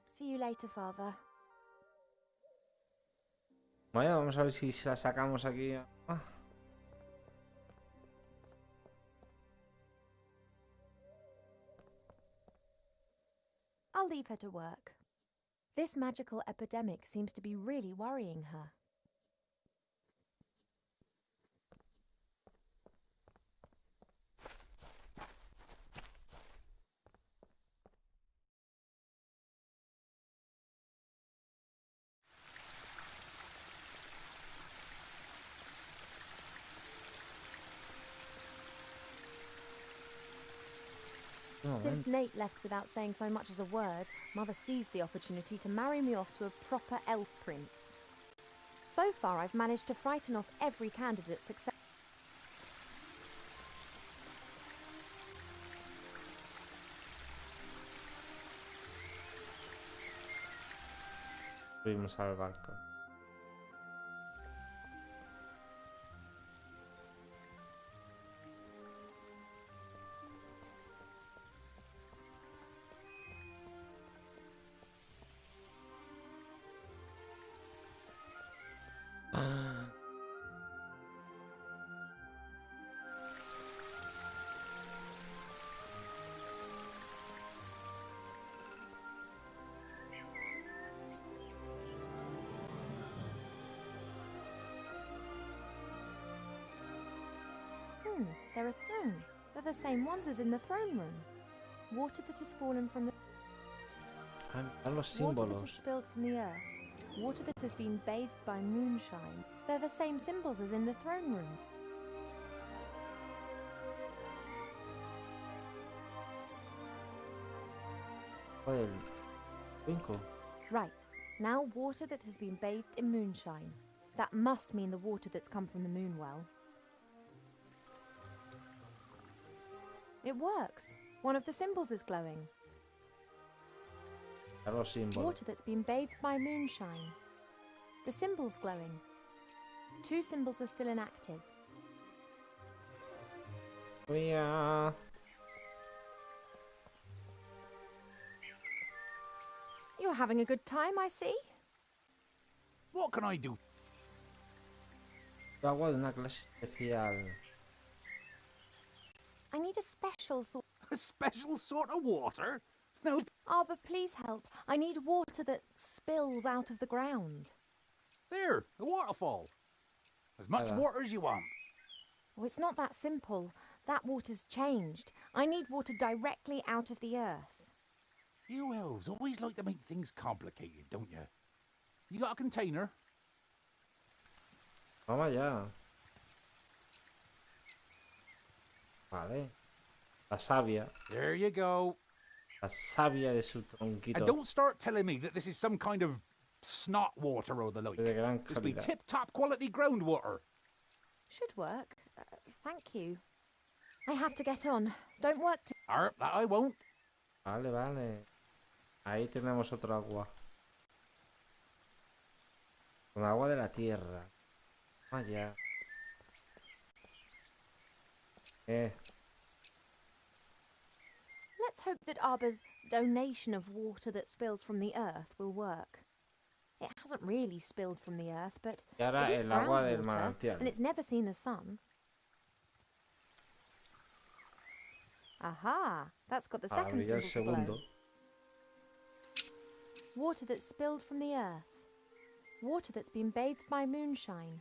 See you later, father. Vaya, vamos a ver si se la sacamos aquí. Ah. I'll leave her to work. This magical epidemic seems to be really worrying her. Since Nate left without saying so much as a word, Mother seized the opportunity to marry me off to a proper elf prince. So far, I've managed to frighten off every candidate successfully. Subimos al barco. They're the same ones as in the throne room. Water that has fallen from the Ah, los water that has símbolos. spilled from the earth. Water that has been bathed by moonshine. They're the same symbols as in the throne room. Joder, 5. Right. Now water that has been bathed in moonshine. That must mean the water that's come from the moon well. It works. One of the symbols is glowing. Los símbolos. Water that's been bathed by moonshine. The symbol's glowing. 2 symbols are still inactive. Mía. You're having a good time, I see. What can I do? Agua de una clase especial. I need a special sort. A special sort of water? No. Arbor, please help. I need water that spills out of the ground. There, a waterfall. As much Hello. water as you want. Oh, it's not that simple. That water's changed. I need water directly out of the earth. You elves always like to make things complicated, don't you? You got a container? Vamos allá. Vale. La savia. There you go. La savia de su And tronquito. don't start telling me that this is some kind of snot water or the like. De gran This be calidad. tip-top quality groundwater. Should work. Thank you. I have to get on. Don't work too. That I won't. Vale, vale. Ahí tenemos otro agua. Con agua de la tierra. Allá. Let's hope that Arbor's donation of water that spills from the earth will work. It hasn't really spilled from the earth, but Y ahora it is el agua del groundwater, manantial. and it's never seen the sun. Aha! That's got the second Abrir el symbol to glow. segundo. Water that's spilled from the earth. Water that's been bathed by moonshine.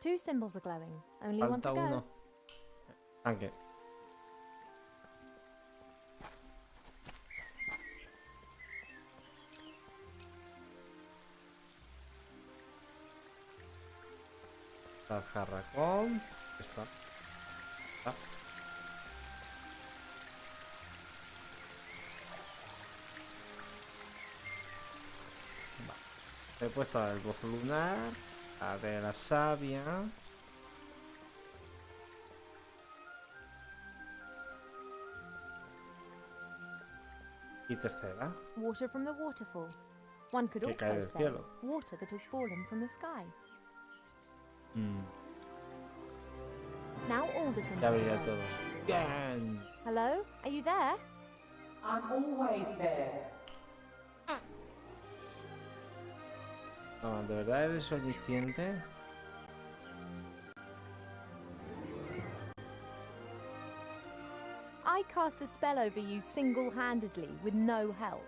2 symbols are glowing. Only one to Falta go. uno. Tanque. La jarra con... Esta. Esta. Vale. He puesto el pozo lunar, la de la savia. Y tercera. Water from the waterfall. One could Que cae also del say cielo. water that has fallen from the sky. Now all the Ya symbols are vería glowing. todo. Bien. Hello? Are you there? I'm always there. No, ¿de verdad eres omnisciente? I cast a spell over you single-handedly with no help.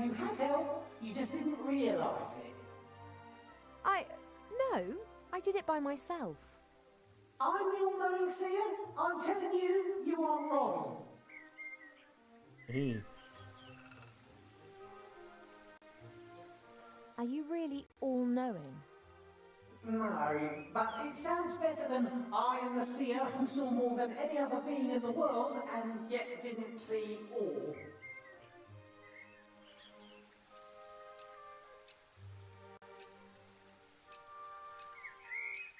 You had help, you just didn't realise it. No, I did it by myself. I'm the all-knowing seer. I'm telling you, you are wrong. Sí. Are you really all-knowing? No, but it sounds better than I am the seer who saw more than any other being in the world and yet didn't see all.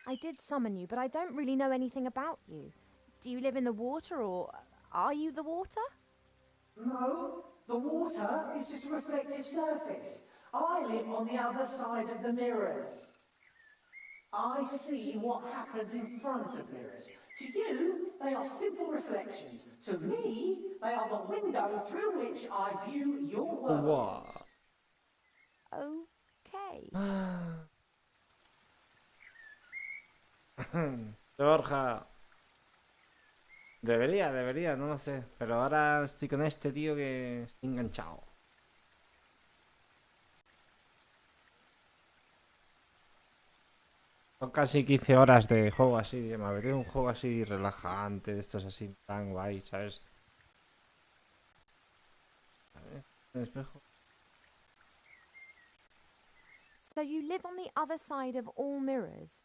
I did summon you, but I don't really know anything about you. Do you live in the water, or are you the water? No, the water is just a reflective surface. I live on the other side of the mirrors. I see what happens in front of mirrors. To you, they are simple reflections. To me, they are the window through which I view your world. Wow. Okay. Borja. Debería, no lo sé. Pero ahora estoy con este tío que estoy enganchado. Son casi 15 horas de juego así. Me apetece un juego así relajante, de estos así tan guay, ¿sabes? A ver, el espejo. So you live on the other side of all mirrors.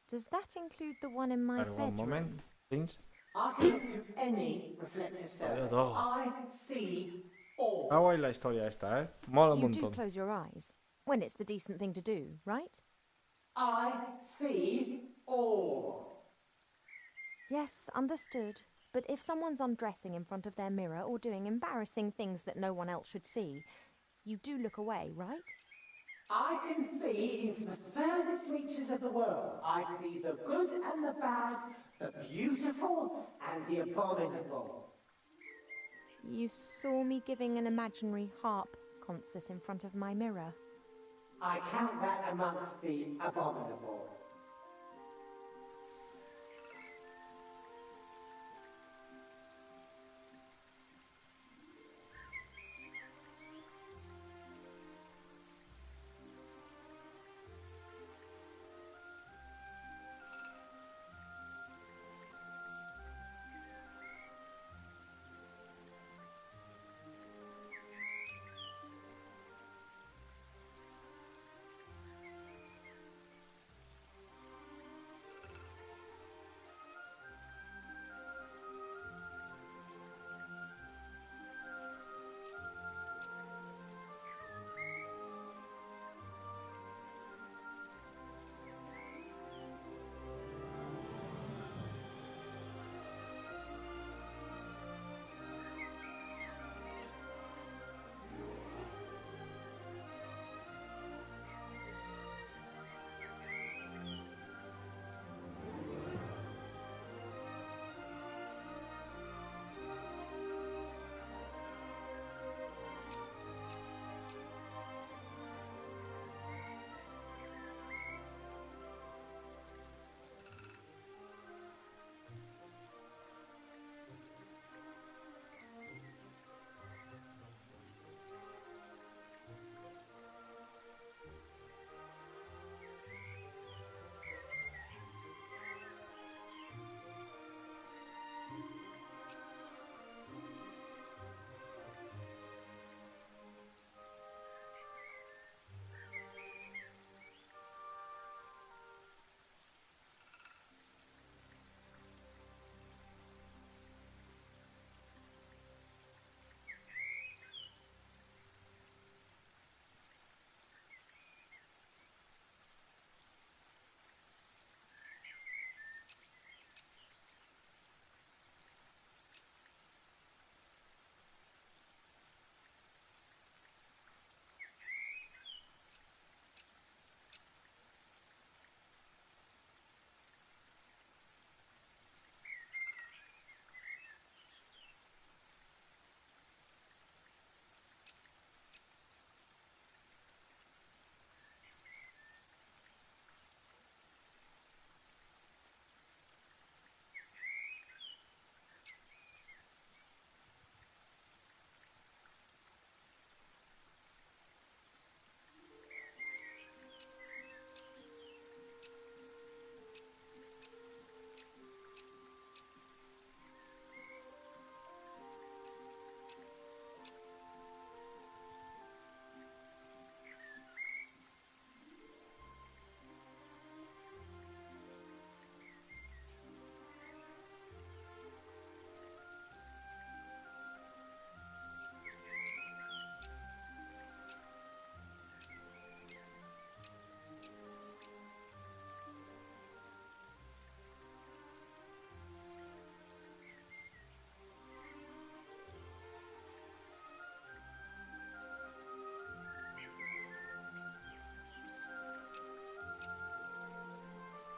Does that include the one in my One bedroom? moment, please. I can look through any reflective surface. todo. I see all. Está guay la historia esta, ¿eh? Mola un You do montón. close your eyes when it's the decent thing to do, right? I see all. Yes, understood. But if someone's undressing in front of their mirror or doing embarrassing things that no one else should see, you do look away, right? I can see into the furthest reaches of the world. I see the good and the bad, the beautiful and the abominable. You saw me giving an imaginary harp concert in front of my mirror. I count that amongst the abominable.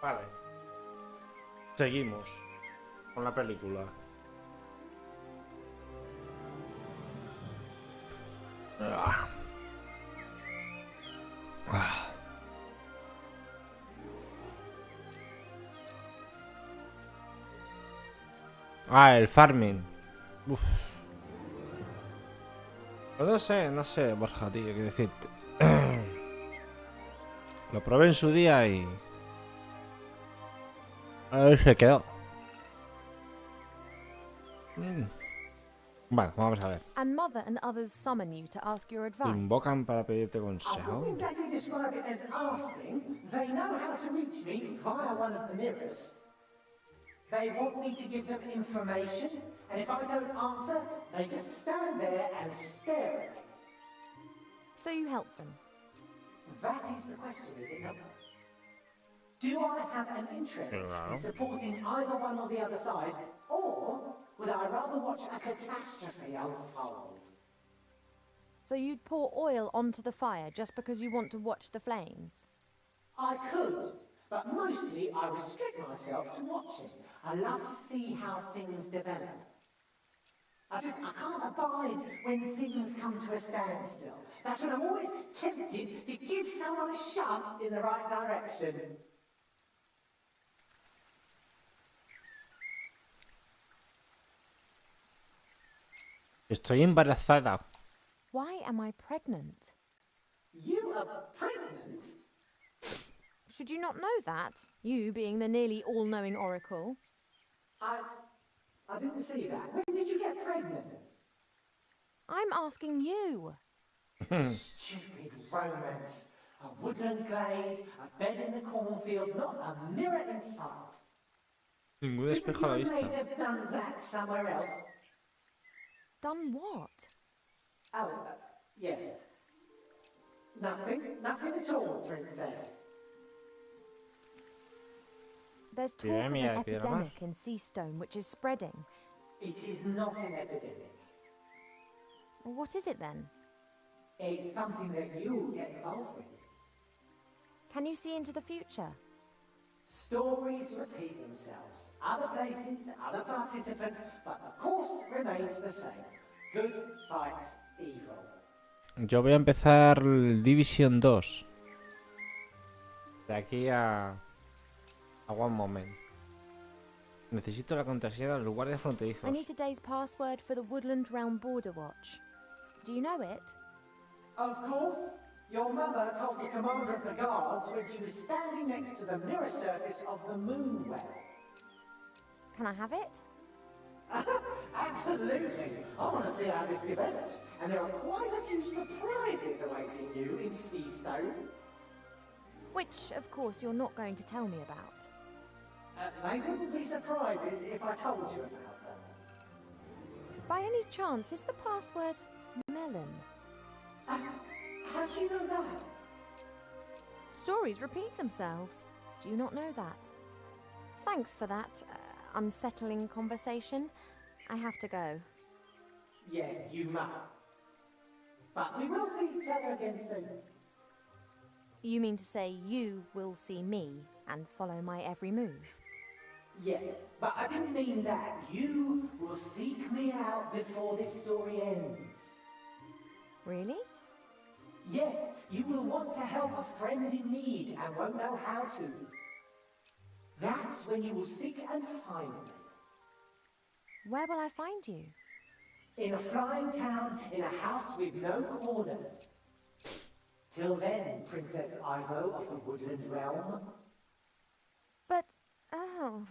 Vale. Seguimos con la película. El farming. Uf. Pues no sé, Borja, tío, qué decirte. Lo probé en su día y Ahí se quedó. Vale, vamos a ver. And Mother and others summon you to ask your Te advice. invocan para pedirte I consejo. wouldn't exactly describe it as asking. They know how to reach me via one of the mirrors. They want me to give them information, and if I don't answer, they just stand there and stare at me. So you help them. That is the question, is it not? Do I have an interest in supporting either one or the other side, or would I rather watch a catastrophe unfold? So you'd pour oil onto the fire just because you want to watch the flames? I could, but mostly I restrict myself to watching. I love to see how things develop. I can't abide when things come to a standstill. That's when I'm always tempted to give someone a shove in the right direction. Estoy embarazada. Why am I pregnant? You are pregnant? Should you not know that? You being the nearly all-knowing oracle. I didn't see that. When did you get pregnant? I'm asking you. Stupid romance. A woodland glade, a bed in the cornfield, not a mirror in sight. Ningún espejo a la Couldn't you vista. have done that somewhere else? Done what? Oh, yes. Nothing at all, princess. There's talk of an Epidemia, epidemia. epidemic in Seastone which is spreading. It is not an epidemic. Well, what is it then? It's something that you get involved with. Can you see into the future? Stories repeat themselves. Other places, other participants, but the course remains the same. Good fights evil. Yo voy a empezar el Division 2. De aquí a one moment. Necesito la contraseña de los guardias fronterizos. I need today's password for the Woodland Realm Border Watch. Do you know it? Of course, your mother told the commander of the guards when she was standing next to the mirror surface of the moon well. Can I have it? Absolutely. I want to see how this develops, and there are quite a few surprises awaiting you in Seastone. Which, of course, you're not going to tell me about. They wouldn't be surprises if I told you about them. By any chance, is the password melon? How do you know that? Stories repeat themselves. Do you not know that? Thanks for that unsettling conversation. I have to go. Yes, you must. But we will see each other again soon. You mean to say you will see me and follow my every move? Yes, but I didn't mean that. You will seek me out before this story ends. Really? Yes, you will want to help a friend in need and won't know how to. That's when you will seek and find me. Where will I find you? In a flying town, in a house with no corners. Till then, Princess Ivo of the Woodland Realm. But, oh...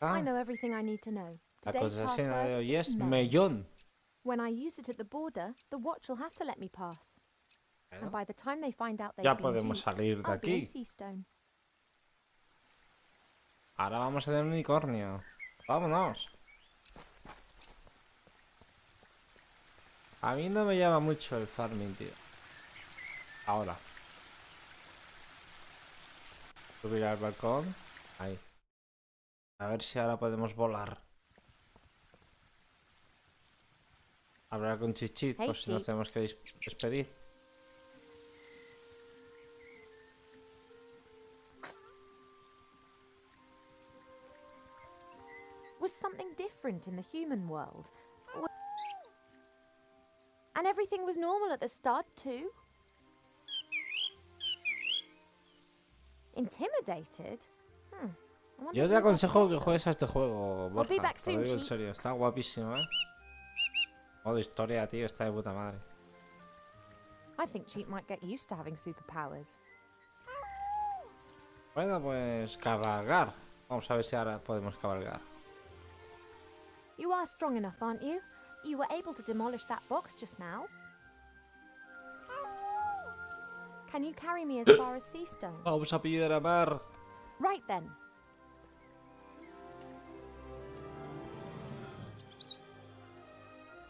I know everything I need to know. La Today's contraseña de password hoy is es melon. mellón. When I use it at the border, the watch will have to let me pass. Bueno, And by the time they find out they've ya been podemos duped, salir de I'll be in aquí. Seastone. Ahora vamos a ver un unicornio. Vámonos. A mí no me llama mucho el farming, tío. Ahora. Subir al balcón. Ahí. A ver si ahora podemos volar. Hablar con Chichi, Hey, por si nos Chip. tenemos que despedir. Was something different in the human world? And everything was normal at the start, too? Intimidated? I wonder Yo te who got aconsejo que scared. juegues a este juego, I'll be Borja. back Te lo soon, digo en Chip. serio, está guapísimo, ¿eh? Modo historia, tío, está de puta madre. I think Cheap might get used to having superpowers. Bueno, pues cabalgar. Vamos a ver si ahora podemos cabalgar. You are strong enough, aren't you? You were able to demolish that box just now. Can you carry me as far as Seastone? Vamos a pillar a mar. Right then.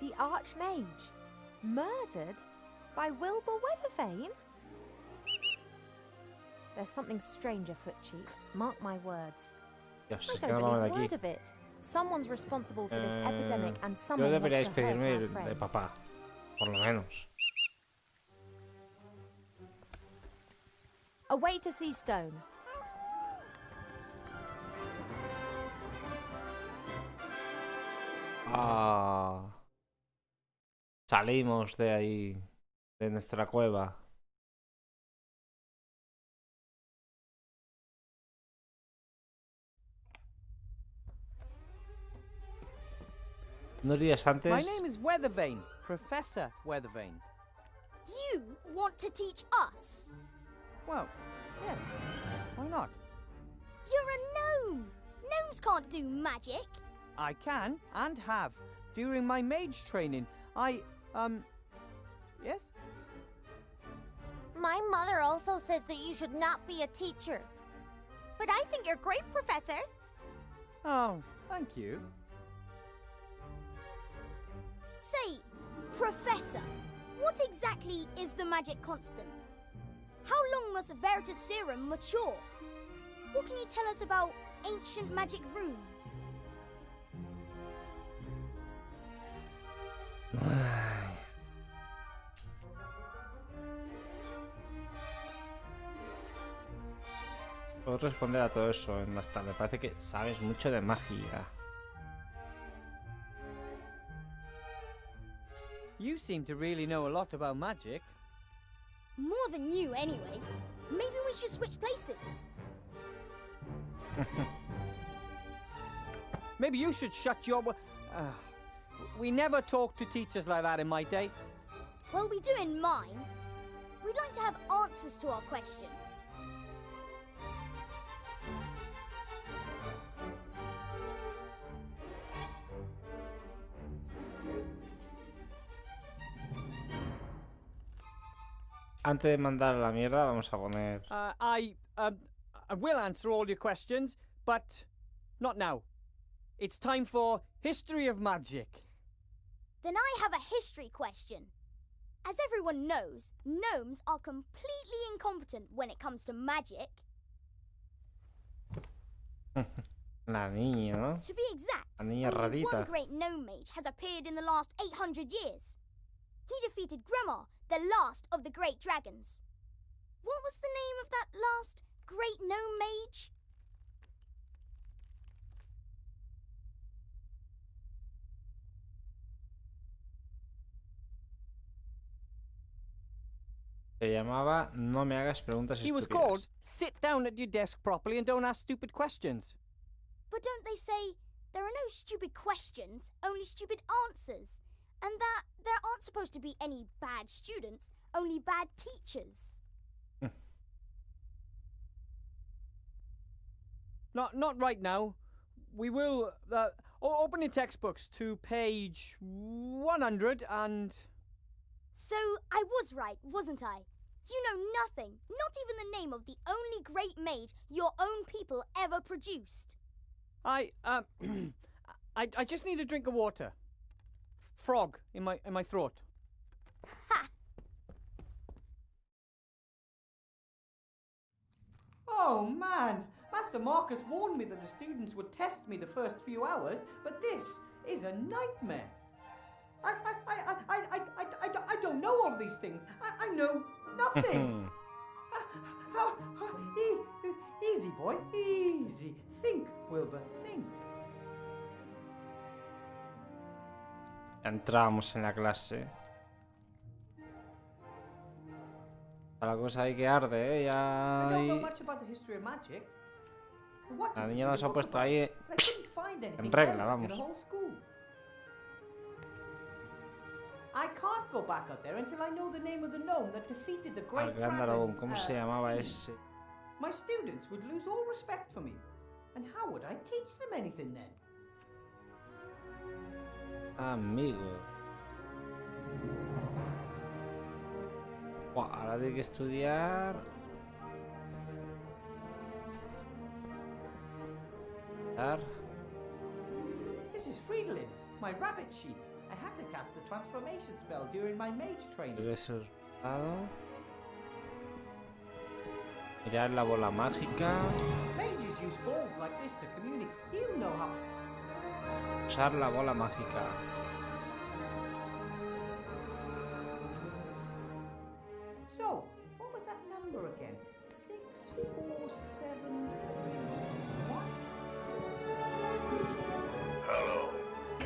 The Archmage, murdered by Wilbur Weathervane? There's something strange afoot, Chief. Mark my words. Dios, I es que don't no vamos believe de a aquí. word of it. Someone's responsible for this epidemic and Yo someone wants debería to hurt despedirme our de friends. papá. Por lo menos. Away to Seastone. Ah. Salimos de ahí. De nuestra cueva. Unos días antes. My name is Weathervane, Professor Weathervane. You want to teach us? Well, yes. Why not? You're a gnome! Gnomes can't do magic! I can and have. During my mage training, yes? My mother also says that you should not be a teacher. But I think you're great, Professor. Oh, thank you. Say, Professor, what exactly is the magic constant? How long must Veritaserum mature? What can you tell us about ancient magic runes? Puedo responder a todo eso en más tarde. Parece que sabes mucho de magia. You seem to really know a lot about magic. More than you, anyway. Maybe we should switch places. Maybe you should shut your... we never talked to teachers like that in my day. Well, we do in mine. We'd like to have answers to our questions. Antes de mandar a la mierda, vamos a poner. I will answer all your questions, but not now. It's time for History of Magic. Then I have a history question. As everyone knows, gnomes are completely incompetent when it comes to magic. La niña, ¿no? To be exact, La niña only one radita. great gnome mage has appeared in the last 800 years. He defeated Gremar, the last of the great dragons. What was the name of that last great gnome mage? Se llamaba No me hagas preguntas He was estúpidas. called Sit Down at Your Desk Properly and Don't Ask Stupid Questions. But don't they say there are no stupid questions, only stupid answers? And that there aren't supposed to be any bad students, only bad teachers. Not right now. We will open your textbooks to page 100 and... So I was right, wasn't I? You know nothing, not even the name of the only great maid your own people ever produced. I just need a drink of water. Frog in my throat. Ha! Oh man, Master Marcus warned me that the students would test me the first few hours, but this is a nightmare. I don't know all these things. I know nothing. Easy, boy, easy. Think, Wilbur, think. Entramos en la clase. Está la cosa ahí que arde, ya. I don't know much about the history of magic. What La did niña you nos ha look puesto about? ahí But I couldn't find anything en regla, relevant vamos. in the whole school. I can't go back out there until I know the name of the gnome that defeated the great al gran dragón. dragon. ¿Cómo se llamaba ese? My students would lose all respect for me. And how would I teach them anything then? Amigo. Buah, ahora hay que estudiar. This is Friedlin, my rabbit sheep. I had to cast the transformation spell during my mage training. Debe ser dado. Mirar la bola mágica. Mages use balls like this to communicate. You know how. Usar la bola mágica. So, what was that number again? 6473.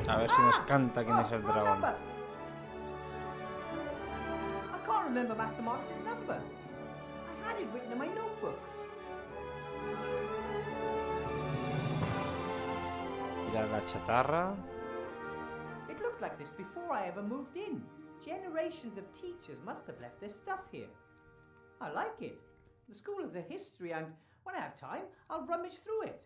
A ver si nos canta quién es el wrong dragón. number. I can't remember Master Marcus's number. I had it written in my notebook. Mirar la chatarra. It looked like this before I ever moved in. Generations of teachers must have left their stuff here. I like it. The school has a history and when I have time, I'll rummage through it.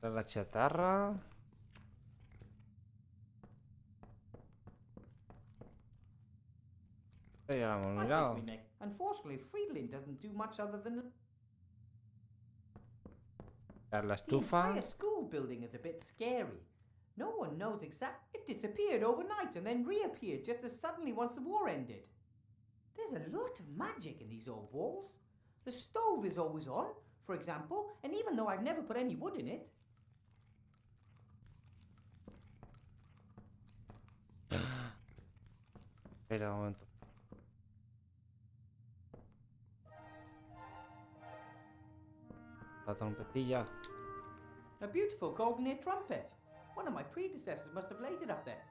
Mirar la chatarra. Ya la hemos mirado. Unfortunately, Friedlin doesn't do much other than... Mirar la The estufa. entire school building is a bit scary. No one knows exactly. It disappeared overnight and then reappeared just as suddenly once the war ended. There's a lot of magic in these old walls. The stove is always on, for example, and even though I've never put any wood in it. Espera un momento. La trompetilla. A beautiful golden-eared trumpet. One of my predecessors must have laid it up there.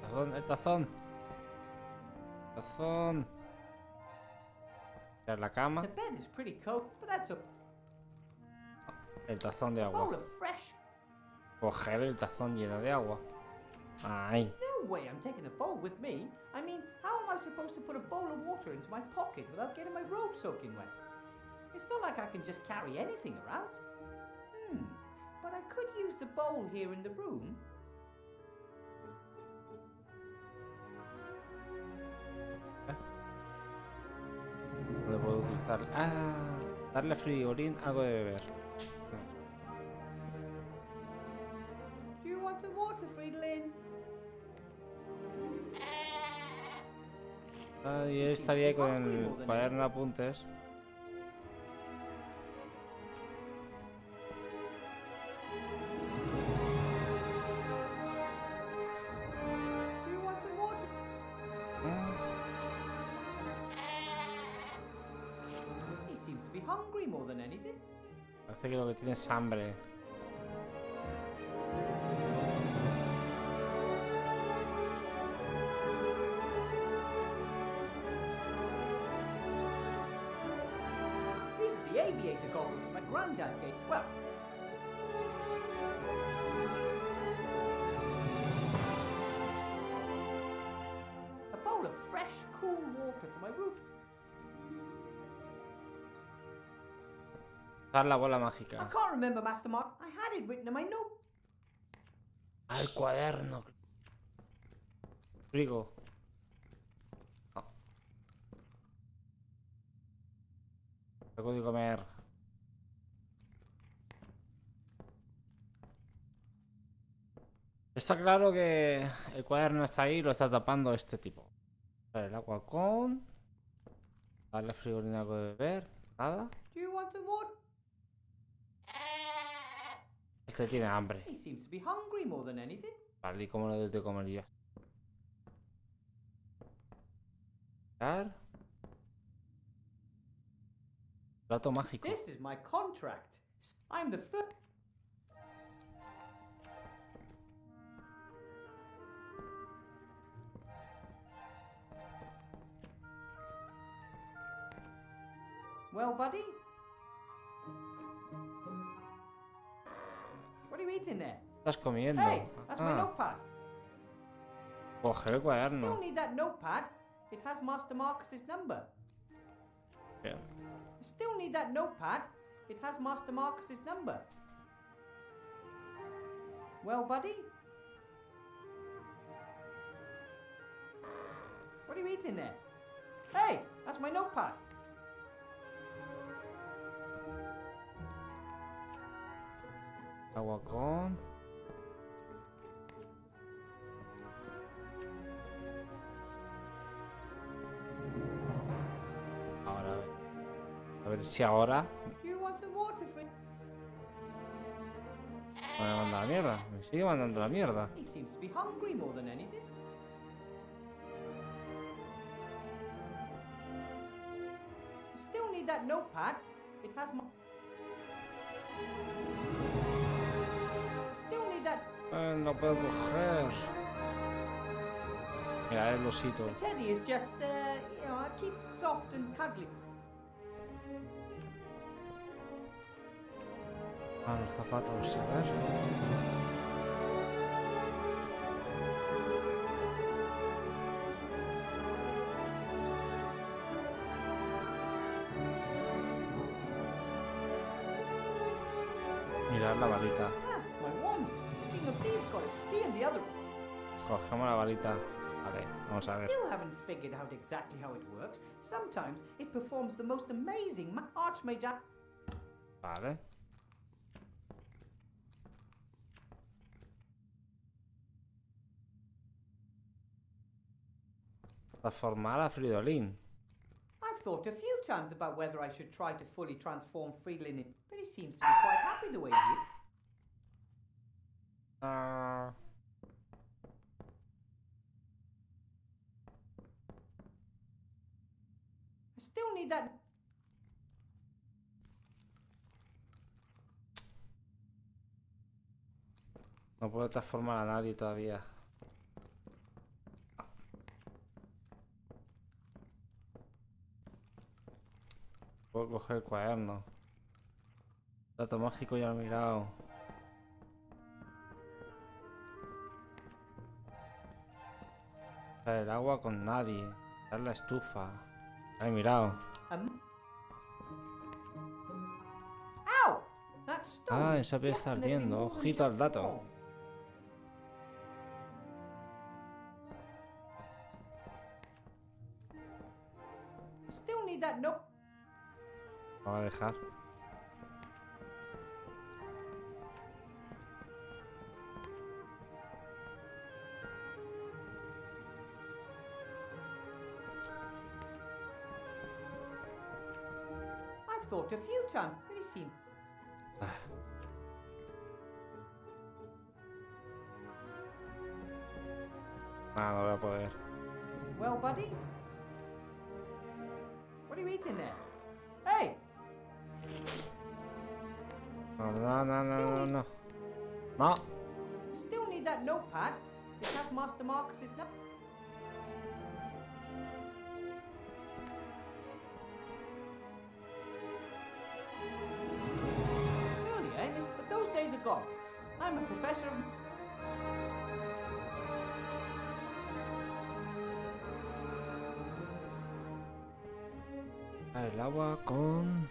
Tazón, el tazón. Tazón. Mirar la cama. The bed is pretty cold, but that's a El tazón de bowl agua. of fresh. Coger el tazón lleno de agua. Ay. No way I'm taking the bowl with me. I mean, how am I supposed to put a bowl of water into my pocket without getting my robe soaking wet? It's not like I can just carry anything around. But I could use the bowl here in the room. ¿Dónde puedo utilizar? Ah, darle a frigorín algo de beber. Do you want some water, Friedlin? Ah, yo estaría ahí con el cuaderno de apuntes. Do you want some water? He seems to be hungry more than anything. Parece que lo que tiene es hambre. These are the aviator goggles that my granddad gave. Well, a bowl of fresh, cool water for my room. Usar la bola I mágica. can't remember, Master Mark. I had it written in my note. Ah, el cuaderno. Frigo. No. Algo de comer. Está claro que el cuaderno está ahí y lo está tapando este tipo. Vale, el agua con... Darle al frigorín algo de beber. Nada. Do you want some water? Este tiene hambre. He seems to be hungry more than anything. Vale, ¿y cómo lo de comer yo? Plato mágico. This is my contract. I'm the first. Well, buddy? you eating there? Estás comiendo. Hey, that's my Ah, notepad. coger el Still cuaderno. need that notepad. It has Master Marcus's number. Bien. Still need that notepad. It has Master Marcus's number. Well, buddy? What are you eating there? Hey, that's my notepad. Agua con... Ahora, a ver si ahora Do you want some water for... me manda la mierda. Me sigue mandando la mierda. He seems to be hungry more than anything. Still need that notepad. It has my... Still need that... No puedo coger. Mira, el osito. The teddy is just, you know, keep soft and cuddly. Ah, los zapatos, a ver. Mirad la varita. Ah, my wand. The King of Thieves got it. He and the other. Cogemos la varita. Vale, vamos a ver. Still haven't figured out exactly how it works. Sometimes it performs the most amazing Archmage. Vale. Transformar a Fridolin. I've thought a few times about whether I should try to fully transform Friedlin, but he seems to be quite happy the way he is. Ah, I still need that. no puedo transformar a nadie todavía. Puedo coger el cuaderno. Dato mágico ya lo he mirado. Usar el agua con nadie. Usar la estufa. Ya he mirado. Ow! That stone Ah, is esa pieza está definitely ardiendo. more than Ojito al just dato. wrong. I still need that note. Lo va a dejar. I've thought a few times, but he seemed. Ah, no voy a poder. Well, buddy? What are you eating there? Hey! No, no, no, no, no, no. No. I still need that notepad. It has Master Marcus's number. Really, eh? But those days are gone. I'm a professor of... El agua con...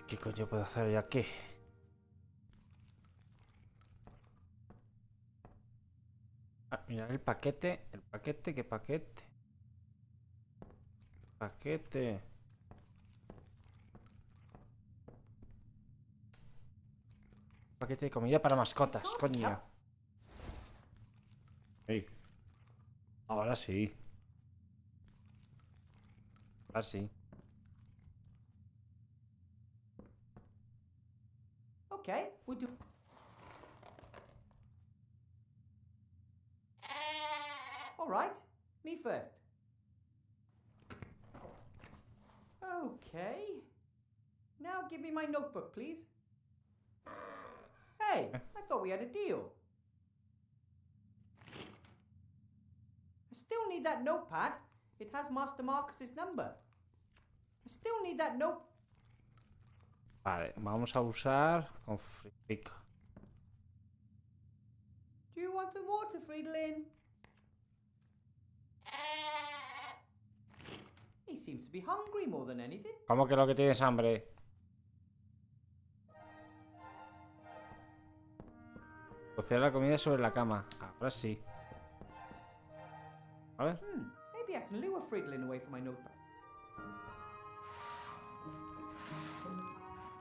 ¿Qué coño puedo hacer ya aquí? Ah, mirad el paquete. El paquete, ¿qué paquete? Paquete. Paquete de comida para mascotas, coño. Sí. Ahora sí. Ahora sí. Okay, we'll do... right. Me first. Okay. Now give me my notebook, please. Hey, I thought we had a deal. I still need that notepad. It has Master Marcus's number. I still need that note. Vale, vamos a usar conflicto. Do you want some water, Friedlin? He seems to be hungry more than anything. ¿Cómo que lo que tienes hambre? Cocinar la comida sobre la cama. Ahora sí. A ver. Maybe I can lure Friedlin away from my notepad.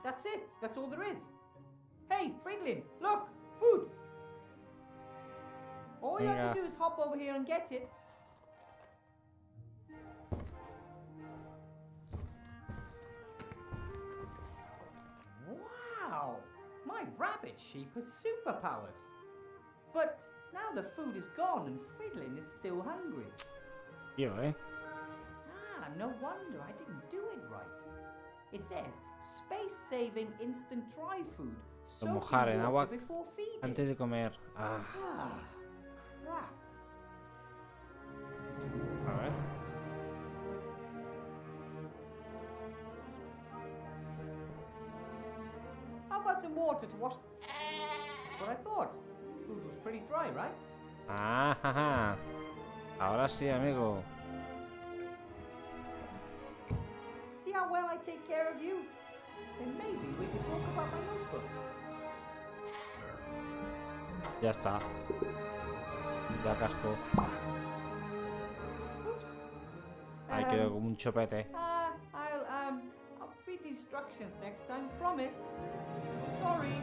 That's it. That's all there is. Hey, Friedlin, look! Food! All you have to do is hop over here and get it. Wow! My rabbit sheep has superpowers. But now the food is gone and Friedlin is still hungry. Tío, Ah, no wonder I didn't do it right. It says space-saving instant dry food. Soak mojar en in agua water before feeding. antes de comer. Ah, Crap. a ver. How about some water to wash? That's what I thought. Food was pretty dry, right? Ah, jaja. Ahora sí, amigo. See how well I take care of you? Then maybe we could talk about my notebook. Ya está. Ya casco. Oops. Ahí quedó como un chopete. I'll read the instructions next time, promise. Sorry.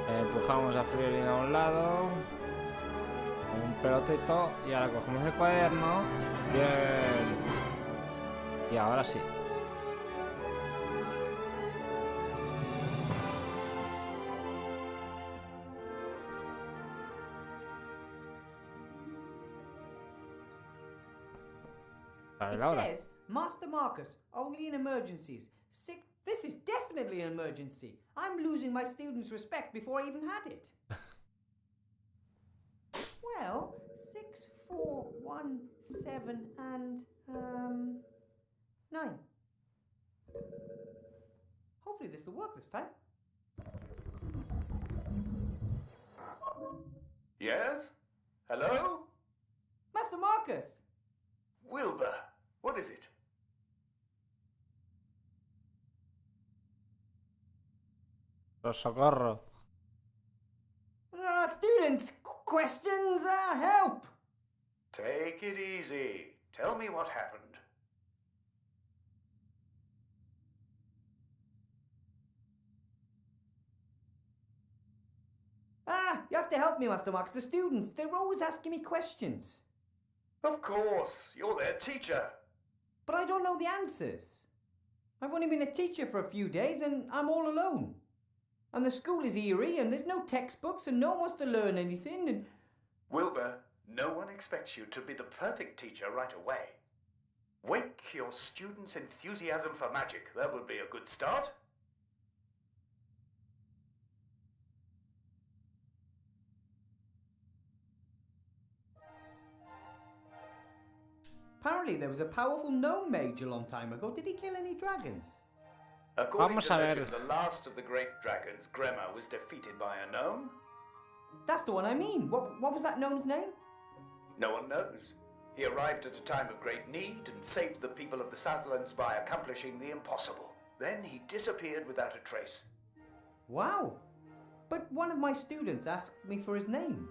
Empujamos a Friedlin a un lado. Con un pelotito. Y ahora cogemos el cuaderno. Bien. Y ahora sí. It says, Master Marcus, only in emergencies. This is definitely an emergency. I'm losing my students' respect before I even had it. Well, 6, 4, 1, 7, and 9. Hopefully this will work this time. Yes? Hello? Master Marcus! Wilbur, what is it? Socorro. Students, questions, help! Take it easy. Tell me what happened. You have to help me, Master Marcus. The students, they're always asking me questions. Of course, you're their teacher. But I don't know the answers. I've only been a teacher for a few days and I'm all alone. And the school is eerie and there's no textbooks and no one wants to learn anything and... Wilbur, no one expects you to be the perfect teacher right away. Wake your students' enthusiasm for magic. That would be a good start. Apparently there was a powerful gnome mage a long time ago. Did he kill any dragons? According to legend, the last of the great dragons, Gremma, was defeated by a gnome. That's the one I mean. What was that gnome's name? No one knows. He arrived at a time of great need and saved the people of the Southlands by accomplishing the impossible. Then he disappeared without a trace. Wow. But one of my students asked me for his name.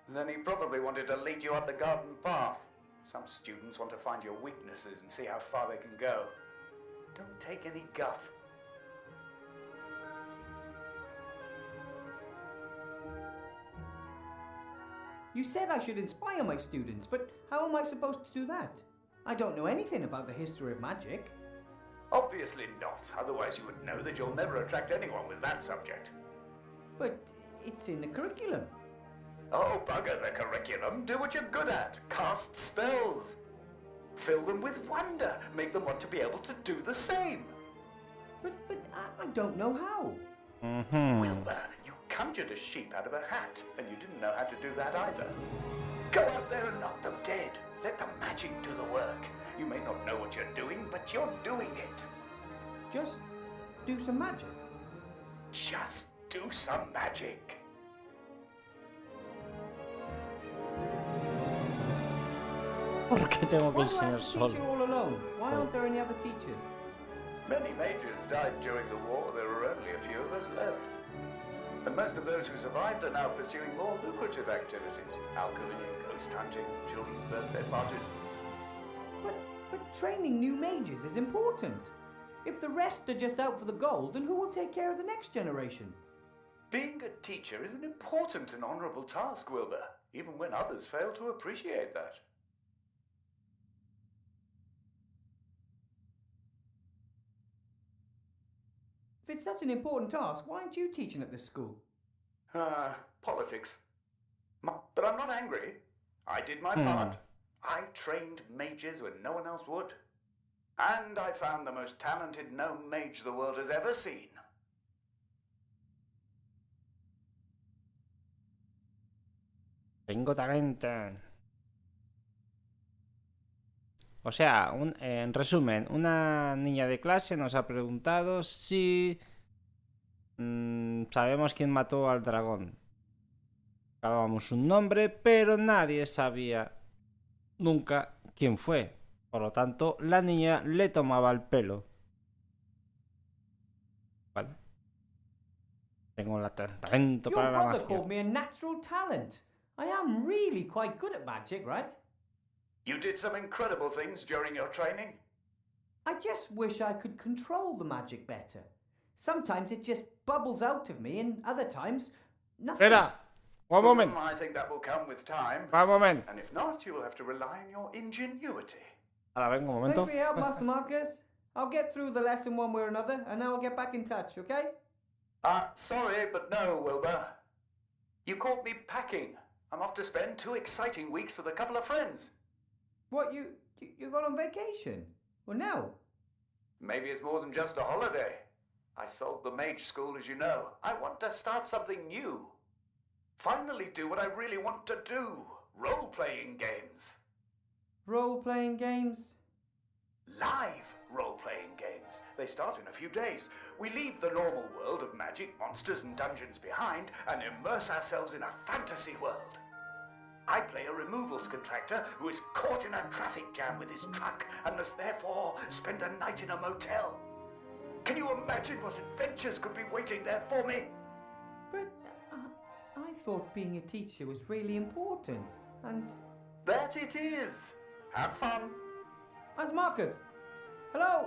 Then he probably wanted to lead you up the garden path. Some students want to find your weaknesses and see how far they can go. Don't take any guff. You said I should inspire my students, but how am I supposed to do that? I don't know anything about the history of magic. Obviously not, otherwise you would know that you'll never attract anyone with that subject. But it's in the curriculum. Oh, bugger the curriculum. Do what you're good at. Cast spells. Fill them with wonder. Make them want to be able to do the same. But I don't know how. Wilbur, you conjured a sheep out of a hat, and you didn't know how to do that either. Go out there and knock them dead. Let the magic do the work. You may not know what you're doing, but you're doing it. Just do some magic. Just do some magic. ¿Por qué tengo que Why do I enseñar have to teach solo? you all alone? Why aren't there any other teachers? Many mages died during the war. There are only a few of us left. And most of those who survived are now pursuing more lucrative activities. Alchemy, ghost hunting, children's birthday parties. But training new mages is important. If the rest are just out for the gold, then who will take care of the next generation? Being a teacher is an important and honorable task, Wilbur, even when others fail to appreciate that. If it's such an important task, why aren't you teaching at this school? Politics. But I'm not angry. I did my part. I trained mages when no one else would. And I found the most talented gnome mage the world has ever seen. Tengo talento. O sea, en resumen, una niña de clase nos ha preguntado si sabemos quién mató al dragón. Dábamos un nombre, pero nadie sabía nunca quién fue. Por lo tanto, la niña le tomaba el pelo. ¿Vale? Tengo el talento Your para la brother magia. called me a natural talent. I am really quite good at magic, right? You did some incredible things during your training. I just wish I could control the magic better. Sometimes it just bubbles out of me, and other times, nothing. Espera, one moment. I think that will come with time. Un moment. And if not, you will have to rely on your ingenuity. Ahora vengo un Thanks momento. for your help, Master Marcus. I'll get through the lesson one way or another, and then I'll get back in touch, okay? Sorry, but no, Wilbur. You caught me packing. I'm off to spend 2 exciting weeks with a couple of friends. What, you got on vacation? Well, now? Maybe it's more than just a holiday. I sold the mage school, as you know. I want to start something new. Finally do what I really want to do. Role-playing games. Role-playing games? Live role-playing games. They start in a few days. We leave the normal world of magic, monsters and dungeons behind and immerse ourselves in a fantasy world. I play a removals contractor who is caught in a traffic jam with his truck and must therefore spend a night in a motel. Can you imagine what adventures could be waiting there for me? But I thought being a teacher was really important, and... That it is. Have fun. Master Marcus! Hello?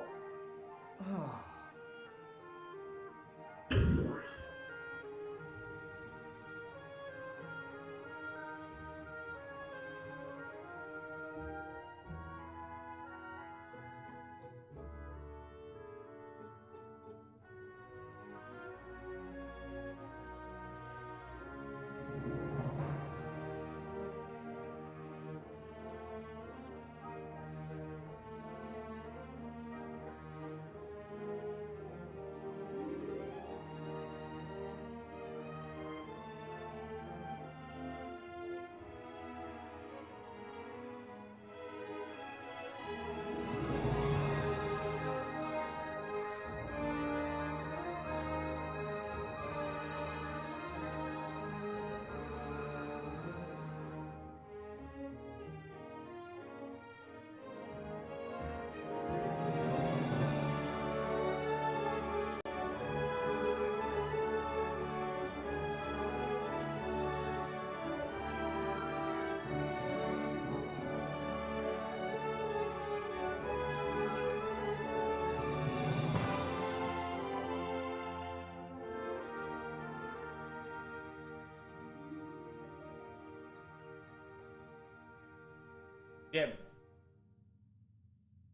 Bien.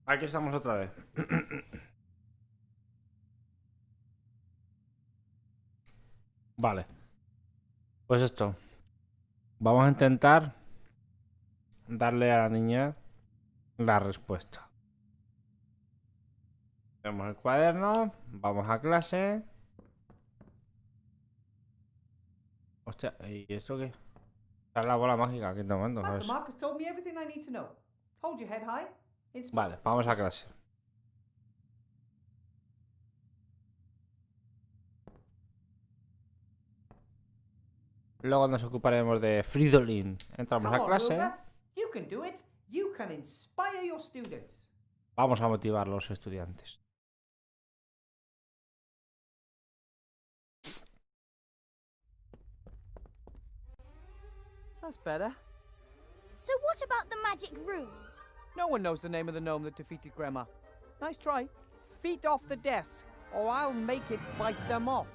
Aquí estamos otra vez. Vale. Pues esto. Vamos a intentar darle a la niña la respuesta. Tenemos el cuaderno, vamos a clase. Hostia, ¿y esto qué? Esta es la bola mágica que estoy tomando, Master ¿sabes? Marcus told me everything I need to know. Hold your head high. Vale, vamos a clase. Luego nos ocuparemos de Fridolin. Entramos Come a on, clase. Wilbur. You can do it. You can inspire your students. Vamos a motivar a los estudiantes. That's better. So what about the magic runes? No one knows the name of the gnome that defeated Grandma. Nice try. Feet off the desk, or I'll make it bite them off.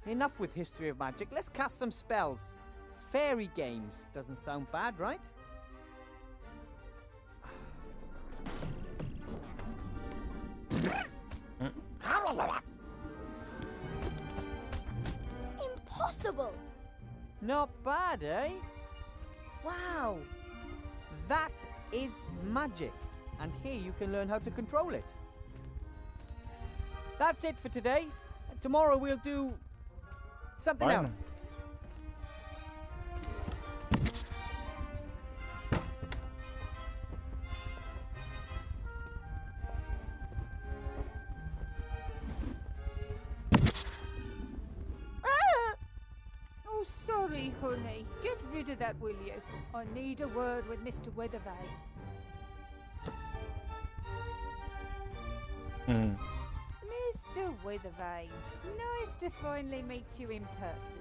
Enough with history of magic. Let's cast some spells. Fairy games. Doesn't sound bad, right? Impossible! Not bad, eh? Wow! That is magic. And here you can learn how to control it. That's it for today. Tomorrow we'll do something else. Oh, sorry, honey. Get rid of that, will you? I need a word with Mr. Weathervane. Mr. Weathervane, nice to finally meet you in person.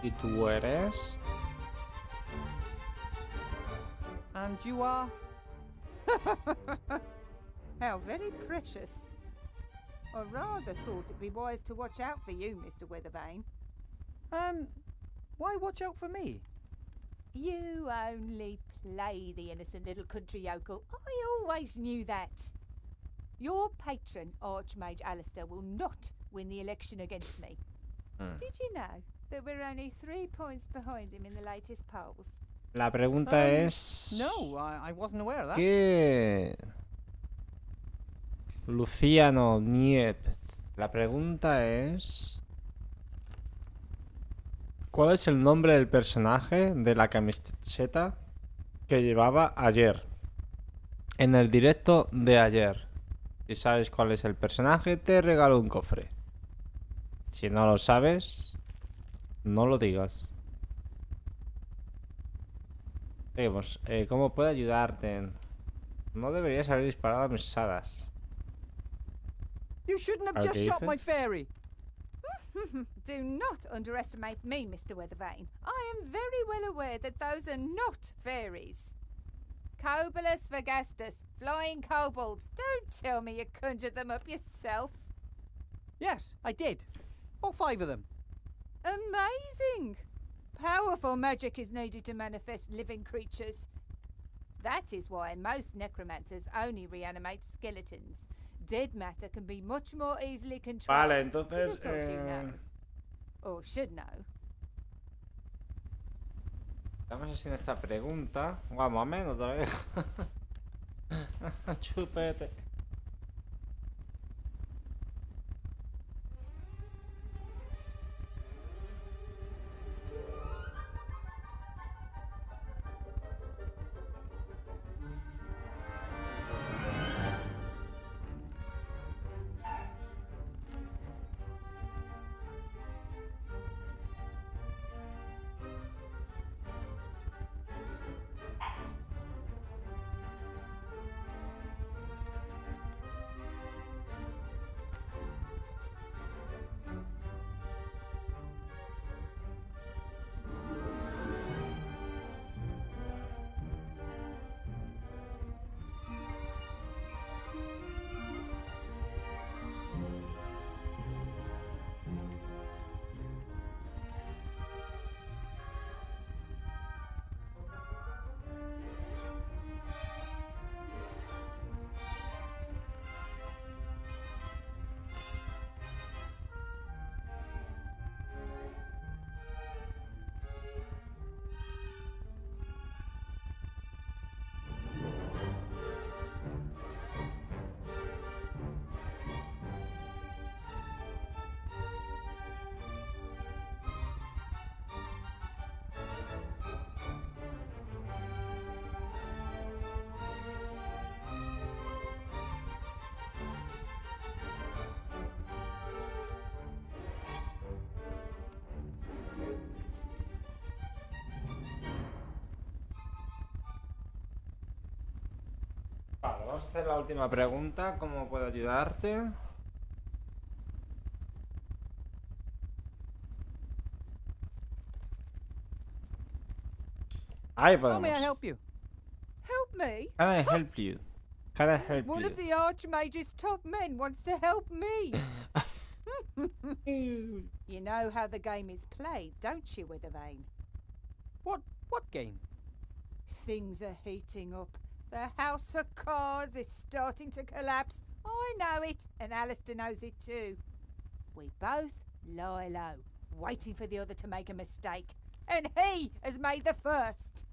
¿Y tú eres? And you are? How very precious. I rather thought it'd be wise to watch out for you, Mr. Weathervane. Why watch out for me? You only play the innocent little country yokel. I always knew that. Your patron, Archmage Alistair, will not win the election against me. Did you know that we're only 3 points behind him in the latest polls? La pregunta es... No, I wasn't aware of that. ¿Qué? Luciano Nieves. La pregunta es... ¿Cuál es el nombre del personaje de la camiseta que llevaba ayer? En el directo de ayer. Si sabes cuál es el personaje, te regalo un cofre. Si no lo sabes, no lo digas. Seguimos. ¿Cómo puedo ayudarte? No deberías haber disparado a mis hadas. You shouldn't have just shot my fairy. Do not underestimate me, Mr. Weathervane. I am very well aware that those are not fairies. Cobolus Vergastus, flying kobolds. Don't tell me you conjured them up yourself. Yes, I did. All 5 of them. Amazing! Powerful magic is needed to manifest living creatures. That is why most necromancers only reanimate skeletons. Dead matter can be much more easily controlled. Vale, entonces... Of course you know. Or should know. Estamos haciendo esta pregunta. Vamos a menos otra vez. Chupete. vamos a hacer la última pregunta. ¿Cómo puedo ayudarte? Ahí How may I podemos. help you? Help me? Can I help you? Can I help One you? of the Archmage's top men wants to help me. You know how the game is played, don't you, Withervane? What game? Things are heating up. The House of Cards is starting to collapse. I know it, and Alistair knows it too. We both lie low, waiting for the other to make a mistake. And he has made the first.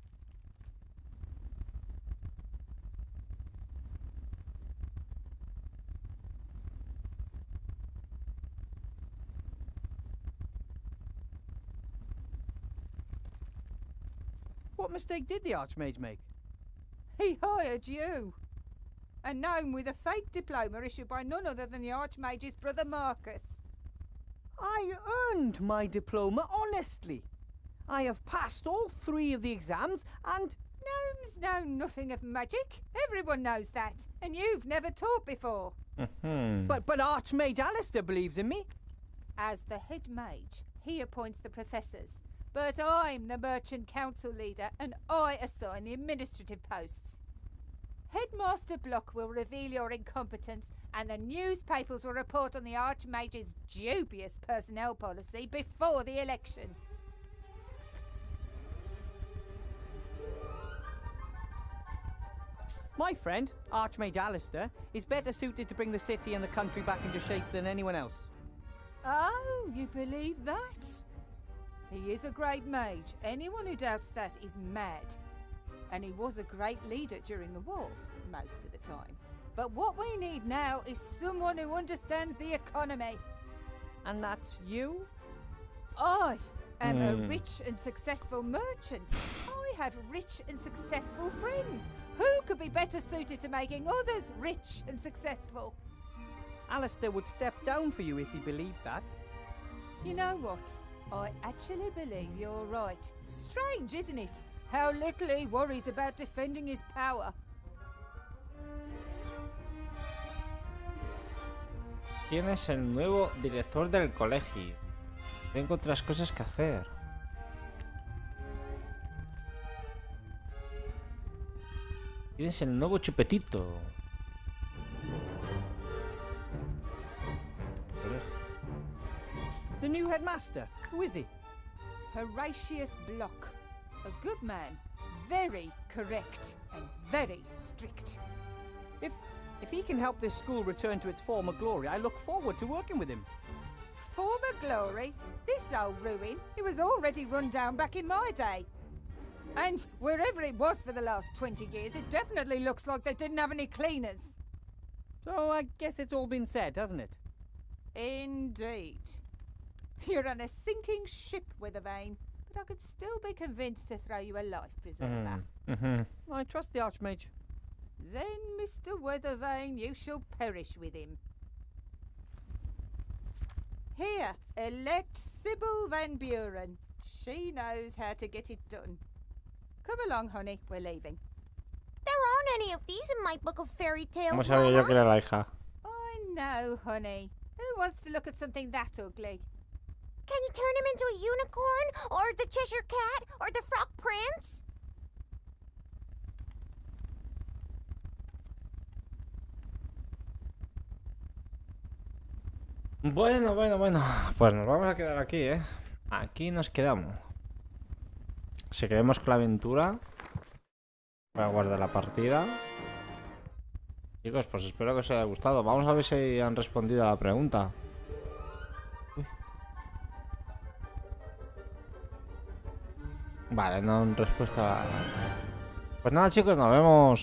What mistake did the Archmage make? He hired you. A gnome with a fake diploma issued by none other than the Archmage's brother Marcus. I earned my diploma honestly. I have passed all 3 of the exams and... Gnomes know nothing of magic. Everyone knows that. And you've never taught before. But Archmage Alistair believes in me. As the head mage, he appoints the professors. But I'm the merchant council leader and I assign the administrative posts. Headmaster Block will reveal your incompetence and the newspapers will report on the Archmage's dubious personnel policy before the election. My friend, Archmage Alistair, is better suited to bring the city and the country back into shape than anyone else. Oh, you believe that? He is a great mage. Anyone who doubts that is mad. And he was a great leader during the war, most of the time. But what we need now is someone who understands the economy. And that's you? I am a rich and successful merchant. I have rich and successful friends. Who could be better suited to making others rich and successful? Alistair would step down for you if he believed that. You know what? I actually believe you're right. Strange, isn't it? How little he worries about defending his power. ¿Quién es el nuevo director del colegio? Tengo otras cosas que hacer. ¿Quién es el nuevo chupetito? The new headmaster. Who is he? Horatius Block. A good man. Very correct and very strict. If he can help this school return to its former glory, I look forward to working with him. Former glory? This old ruin? It was already run down back in my day. And wherever it was for the last 20 years, it definitely looks like they didn't have any cleaners. So I guess it's all been said, hasn't it? Indeed. You're on a sinking ship, Withervane, but I could still be convinced to throw you a life preserver. I trust the Archmage. Then, Mr. Withervane, you shall perish with him. Here, elect Sybil Van Buren. She knows how to get it done. Come along, honey, we're leaving. There aren't any of these in my book of fairy tales, ¿Cómo sabía yo Mama. que era la hija? I know, honey. Who wants to look at something that ugly? Can you turn him into a unicorn? Or the Cheshire Cat? Or the Frog Prince? Bueno. Pues nos vamos a quedar aquí, ¿eh? Aquí nos quedamos. Seguiremos con la aventura. Voy a guardar la partida. Chicos, pues espero que os haya gustado. Vamos a ver si han respondido a la pregunta. Uy. Vale, no han respuesta. Pues nada, chicos, nos vemos